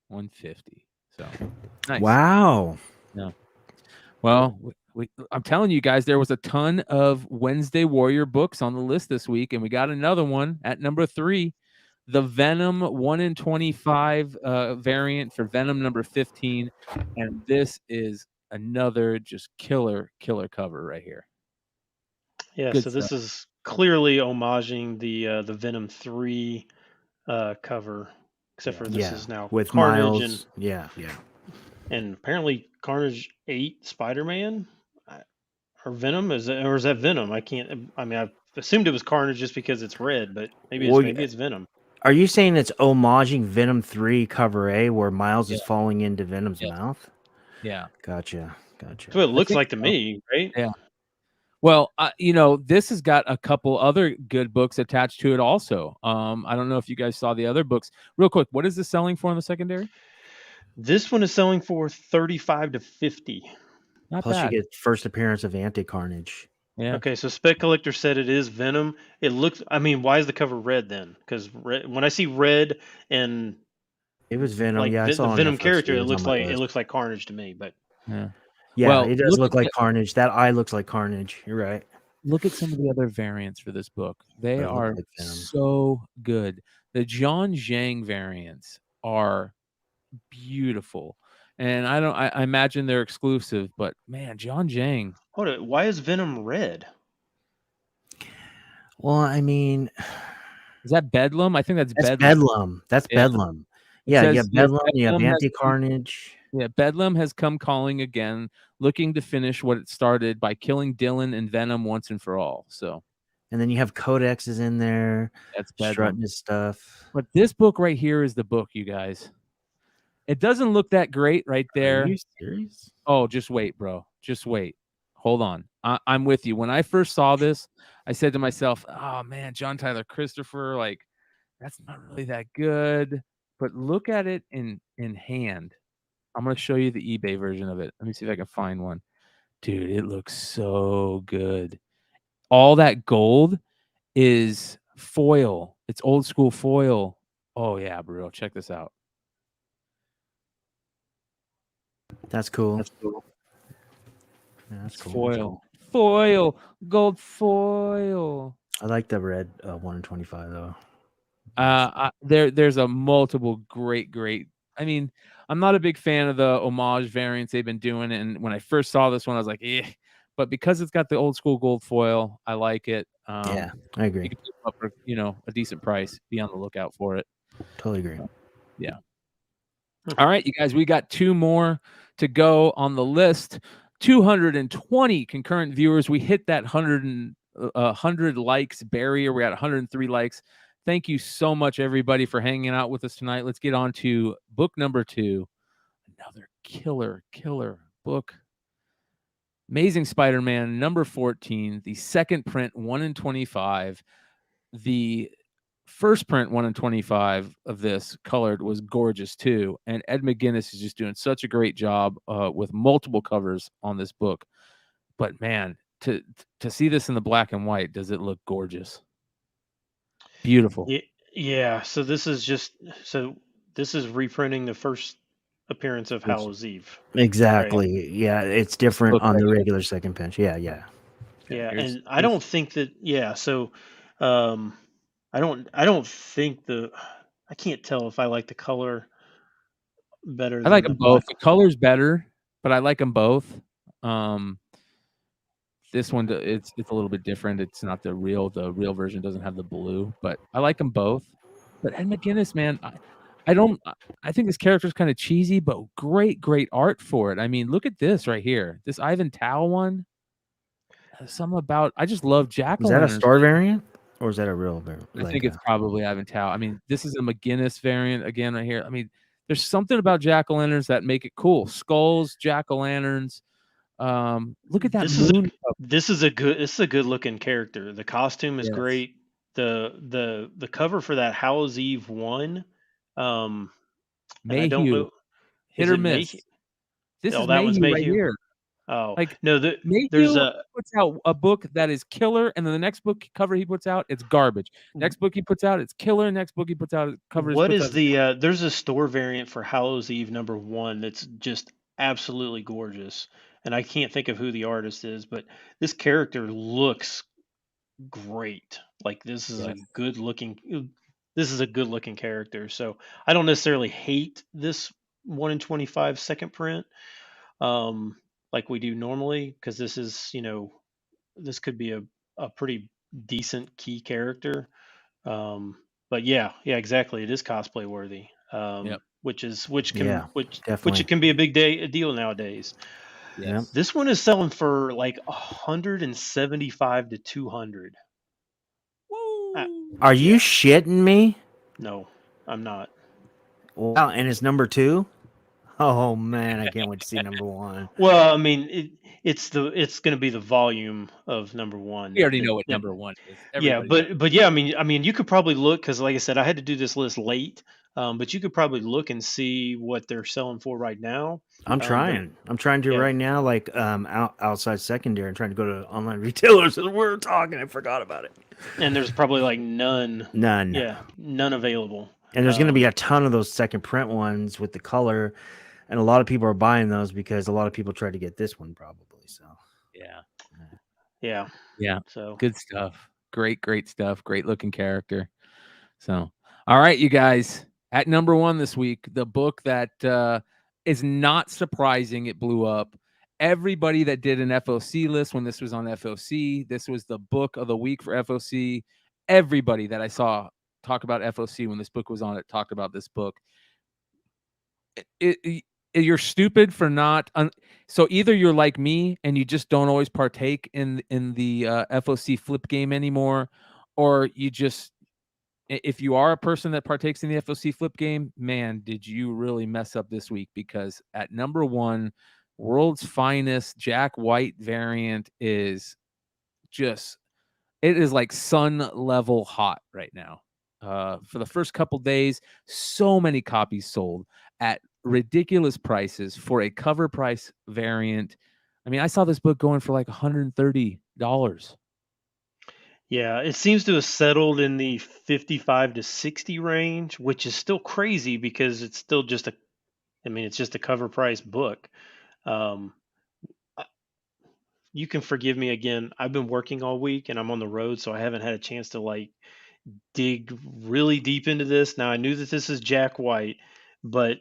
A: 150. So, nice.
C: Wow.
A: Yeah. Well, I'm telling you guys, there was a ton of Wednesday Warrior books on the list this week, and we got another one at number 3, the Venom 1 in 25 variant for Venom number 15, and this is another just killer cover right here.
B: Yeah, good so stuff. This is clearly homaging the Venom 3 cover, except for this is now
C: with
B: Carnage
C: Miles.
B: And apparently Carnage 8 Spider-Man or Venom is that Venom? I assumed it was Carnage just because it's red, but maybe it's Venom.
C: Are you saying it's homaging Venom 3 cover A where Miles is falling into Venom's mouth?
A: Yeah.
C: Gotcha.
B: That's what it looks like to me, right?
A: Yeah. Well, this has got a couple other good books attached to it also. I don't know if you guys saw the other books. Real quick, what is this selling for in the secondary?
B: This one is selling for $35 to $50.
A: Not
C: Plus
A: bad.
C: You get first appearance of Anti-Carnage.
B: Yeah. Okay, so Spec Collector said it is Venom. It looks. I mean, why is the cover red then? Because when I see red and
C: it was Venom,
B: like
C: I saw
B: the Venom character, it looks like Carnage to me. But
C: well, it does look like Carnage. That eye looks like Carnage. You're right.
A: Look at some of the other variants for this book. They are so good. The John Zhang variants are beautiful. And I imagine they're exclusive, but man, John Zhang.
B: Hold it. Why is Venom red?
C: Well, I mean,
A: is that Bedlam? I think that's Bedlam.
C: Bedlam. That's Bedlam. Yeah, you have Bedlam, you have Anti-Carnage.
A: Yeah, Bedlam has come calling again, looking to finish what it started by killing Dylan and Venom once and for all. So,
C: and then you have Codex is in there.
A: That's Bedlam.
C: Strutting his stuff.
A: But this book right here is the book, you guys. It doesn't look that great right there.
C: Are you serious?
A: Oh, just wait, bro. Just wait. Hold on. I'm with you. When I first saw this, I said to myself, oh, man, John Tyler Christopher, like, that's not really that good. But look at it in hand. I'm going to show you the eBay version of it. Let me see if I can find one. Dude, it looks so good. All that gold is foil. It's old school foil. Oh, yeah, bro. Check this out.
C: That's cool.
A: That's cool.
C: Yeah, that's cool.
A: Foil. Foil. Gold foil.
C: I like the red 1 in 25 though.
A: There's a multiple great. I mean, I'm not a big fan of the homage variants they've been doing, and when I first saw this one, I was like, eh. But because it's got the old school gold foil, I like it.
C: Yeah, I agree.
A: You can pick them up for a decent price. Be on the lookout for it.
C: Totally agree.
A: Yeah. All right, you guys, we got 2 more to go on the list. 220 concurrent viewers. We hit that 100 likes barrier. We're at 103 likes. Thank you so much, everybody, for hanging out with us tonight. Let's get on to book number 2. Another killer book. Amazing Spider-Man number 14, the second print, 1 in 25. The first print 1 in 25 of this colored was gorgeous too, and Ed McGuinness is just doing such a great job with multiple covers on this book. But man, to see this in the black and white, does it look gorgeous? Beautiful.
B: Yeah. So this is reprinting the first appearance of Hallow's Eve.
C: Exactly.
B: Right?
C: Yeah, it's different on the regular second pinch. Yeah.
B: Yeah, and I don't think that. Yeah, so I don't think I can't tell if I like the color better
A: I
B: than
A: like
B: the
A: them both.
B: black.
A: The color's better, but I like them both. This one, it's a little bit different. It's not the real version doesn't have the blue, but I like them both. But Ed McGuinness, man, I think this character is kind of cheesy, but great art for it. I mean, look at this right here. This Ivan Tao one. Something about, I just love jack-o'-lanterns.
C: Is that a star variant or is that a real variant?
A: I think it's probably Ivan Tao. I mean, this is a McGuinness variant again right here. I mean, there's something about jack-o'-lanterns that make it cool. Skulls, jack-o'-lanterns. Look at that moon.
B: This is a good looking character. The costume is great. The cover for that Hallow's Eve 1.
A: Mayhew.
B: I don't know.
A: Hit or miss. This is that one's Mayhew right here.
B: Oh,
A: like
B: no,
A: Mayhew puts out a book that is killer, and then the next book cover he puts out, it's garbage. Next book he puts out, it's killer. Next book he puts out, cover.
B: What is the? There's a store variant for Hallow's Eve number 1 that's just absolutely gorgeous, and I can't think of who the artist is, but this character looks great. Like this is a good looking. This is a good looking character. So I don't necessarily hate this 1 in 25 second print. Like we do normally, because this is, this could be a pretty decent key character. But yeah, exactly. It is cosplay worthy. Which it can be a big deal nowadays.
A: Yes.
B: This one is selling for like 175 to 200.
C: Are you shitting me?
B: No, I'm not.
C: Wow, and it's number 2? Oh man, I can't wait to see number 1.
B: Well, I mean, it's going to be the volume of number 1.
A: We already know what number 1 is.
B: Everybody but yeah, I mean, you could probably look, because like I said, I had to do this list late. But you could probably look and see what they're selling for right now.
C: I'm trying to right now, like outside secondary. I'm trying to go to online retailers, and we're talking. I forgot about it.
B: And there's probably like none. Yeah, none available.
C: And there's going to be a ton of those second print ones with the color, and a lot of people are buying those because a lot of people tried to get this one probably. So
B: yeah.
A: So good stuff. Great stuff. Great looking character. So all right, you guys. At number 1 this week, the book that is not surprising it blew up. Everybody that did an FOC list when this was on FOC, this was the book of the week for FOC. Everybody that I saw talk about FOC when this book was on it talked about this book. You're stupid for not. So either you're like me and you just don't always partake in the FOC flip game anymore, or you just. If you are a person that partakes in the FOC flip game, man, did you really mess up this week? Because at number 1, World's Finest Jack White variant is just, it is like sun level hot right now. For the first couple days, so many copies sold at ridiculous prices for a cover price variant. I mean, I saw this book going for like $130.
B: Yeah, it seems to have settled in the 55 to 60 range, which is still crazy because it's still just it's just a cover price book. You can forgive me again. I've been working all week and I'm on the road, so I haven't had a chance to dig really deep into this. Now I knew that this is Jack White, but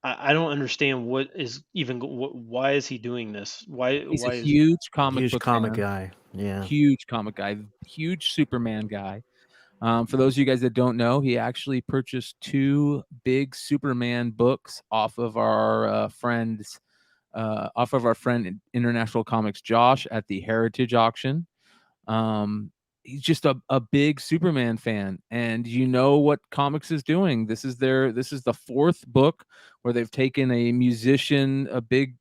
B: I don't understand what is even why is he doing this? Why
A: He's a
B: why is
A: huge comic
C: Huge
A: book
C: comic
A: fan,
C: guy. Yeah.
A: huge comic guy, huge Superman guy. For those of you guys that don't know, he actually purchased 2 big Superman books off of our friend International Comics Josh at the Heritage auction. He's just a big Superman fan, and you know what comics is doing. This is the 4th book where they've taken a musician, a big,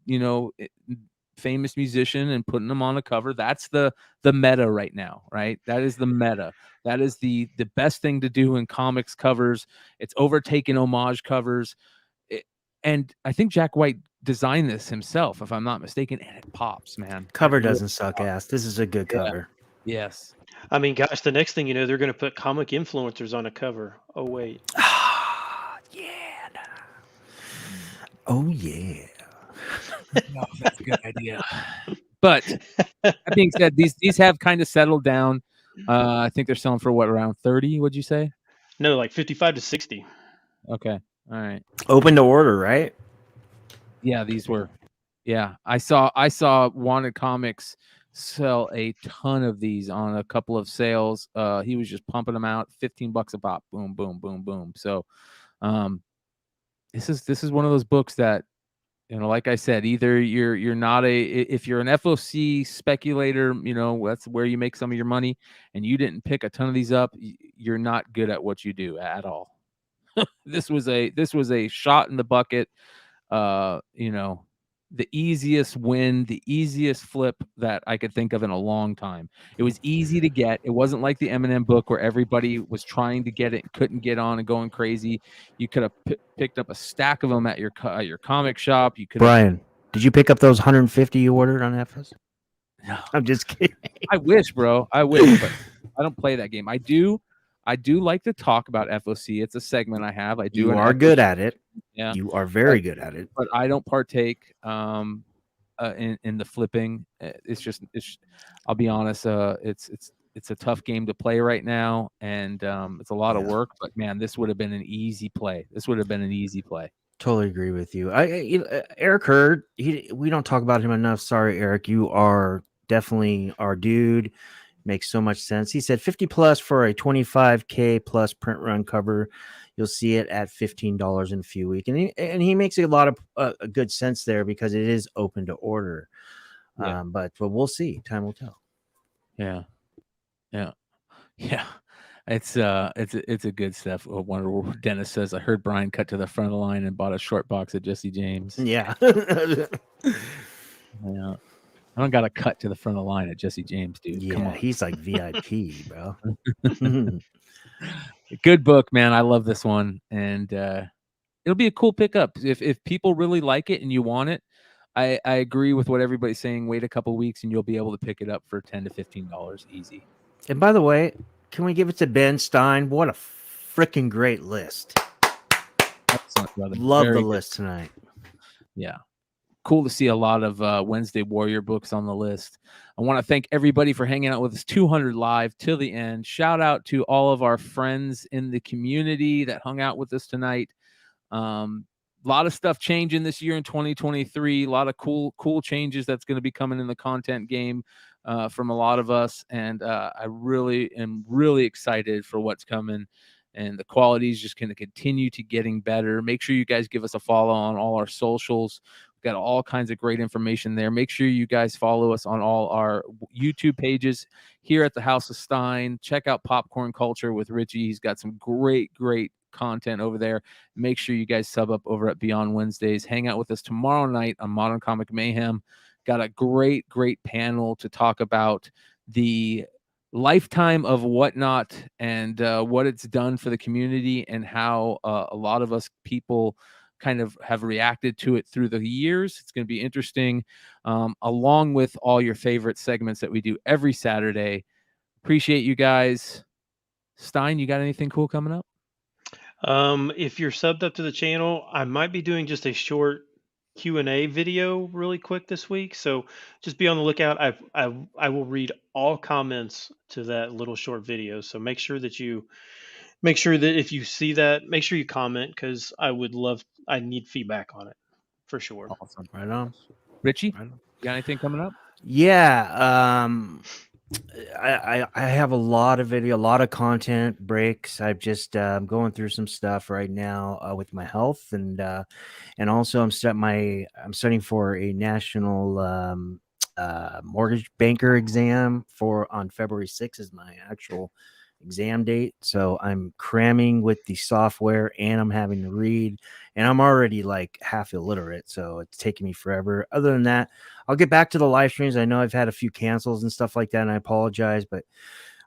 A: famous musician, and putting them on a cover. That's the meta right now, right? That is the meta. That is the best thing to do in comics covers. It's overtaken homage covers. And I think Jack White designed this himself, if I'm not mistaken, and it pops, man.
C: Cover
A: It really
C: doesn't suck ass. This is a good
A: Yeah.
C: cover.
A: Yes.
B: I mean, gosh, the next thing you know, they're going to put comic influencers on a cover. Oh wait.
C: Yeah. Oh yeah.
A: No, that's a good idea. But that being said, these have kind of settled down. I think they're selling for what, around 30, would you say?
B: No, like 55 to 60.
A: Okay. All right.
C: Open to order, right?
A: Yeah, these were. Yeah, I saw Wanted Comics sell a ton of these on a couple of sales. He was just pumping them out, $15 a pop. Boom, boom, boom, boom. So, this is one of those books that, like I said, either you're not if you're an FOC speculator, that's where you make some of your money, and you didn't pick a ton of these up, you're not good at what you do at all. This was a shot in the bucket. The easiest win, the easiest flip that I could think of in a long time. It was easy to get. It wasn't like the Eminem book where everybody was trying to get it and couldn't get on and going crazy. You could have picked up a stack of them at your comic shop. You could.
C: Brian, did you pick up those 150 you ordered on FS?
A: No.
C: I'm just kidding.
A: I wish, bro. I wish, but I don't play that game. I do like to talk about FOC. It's a segment I have. I do.
C: You are good at it.
A: Yeah.
C: You are very good at it.
A: But I don't partake in the flipping. I'll be honest, it's a tough game to play right now, and it's a lot of work, but man, this would have been an easy play.
C: Totally agree with you. Eric Hurd, we don't talk about him enough. Sorry, Eric. You are definitely our dude. Makes so much sense. He said 50 plus for a 25K plus print run cover. You'll see it at $15 in a few weeks. And he makes a lot of good sense there because it is open to order.
A: Yeah.
C: But we'll see. Time will tell.
A: Yeah. It's a good stuff. Wonder Dennis says, I heard Brian cut to the front of the line and bought a short box of Jesse James.
C: Yeah.
A: Yeah. I don't got to cut to the front of the line at Jesse James, dude.
C: Yeah,
A: Come on.
C: he's like VIP, bro.
A: Good book, man. I love this one, and it'll be a cool pickup if people really like it and you want it. I agree with what everybody's saying. Wait a couple weeks and you'll be able to pick it up for $10 to $15 easy.
C: And by the way, can we give it to Ben Stein? What a freaking great list!
A: Excellent, brother.
C: Love
A: Very
C: the
A: good.
C: list tonight.
A: Yeah. Cool to see a lot of Wednesday Warrior books on the list. I want to thank everybody for hanging out with us 200 live till the end. Shout out to all of our friends in the community that hung out with us tonight. A lot of stuff changing this year in 2023. A lot of cool changes that's going to be coming in the content game from a lot of us. And I really am excited for what's coming. And the quality is just going to continue to getting better. Make sure you guys give us a follow on all our socials. We've got all kinds of great information there. Make sure you guys follow us on all our YouTube pages here at the House of Stein. Check out Popcorn Culture with Richie. He's got some great content over there. Make sure you guys sub up over at Beyond Wednesdays. Hang out with us tomorrow night on Modern Comic Mayhem. Got a great panel to talk about the lifetime of Whatnot and what it's done for the community and how a lot of us people kind of have reacted to it through the years. It's going to be interesting, along with all your favorite segments that we do every Saturday. Appreciate you guys. Stein, you got anything cool coming up?
B: If you're subbed up to the channel, I might be doing just a short Q&A video really quick this week, so just be on the lookout. I will read all comments to that little short video. So make sure that if you see that, make sure you comment, because I need feedback on it for sure.
A: Awesome.
C: Right on.
A: Richie,
C: Right on.
A: you got anything coming up?
C: Yeah. I have a lot of video, a lot of content breaks. I've just I'm going through some stuff right now with my health, and also I'm studying for a national mortgage banker exam on February 6th is my actual exam date. So I'm cramming with the software, and I'm having to read, and I'm already like half illiterate, so it's taking me forever. Other than that, I'll get back to the live streams. I know I've had a few cancels and stuff like that, and I apologize, but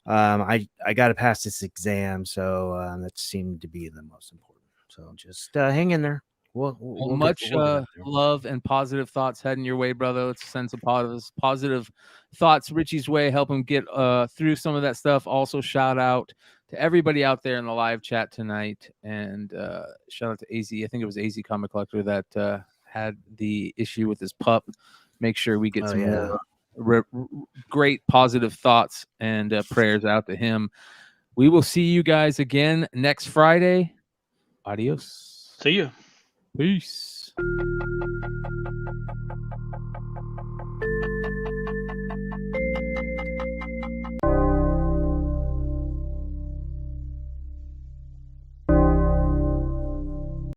C: I got to pass this exam, so that seemed to be the most important. So just hang in there. We'll
A: Much
C: get there.
A: love and positive thoughts heading your way, brother. Let's send some positive thoughts Richie's way. Help him get through some of that stuff. Also, shout out to everybody out there in the live chat tonight, and shout out to AZ. I think it was AZ Comic Collector that had the issue with his pup. Make sure we get some more great positive thoughts and prayers out to him. We will see you guys again next Friday. Adios.
B: See you.
A: Peace.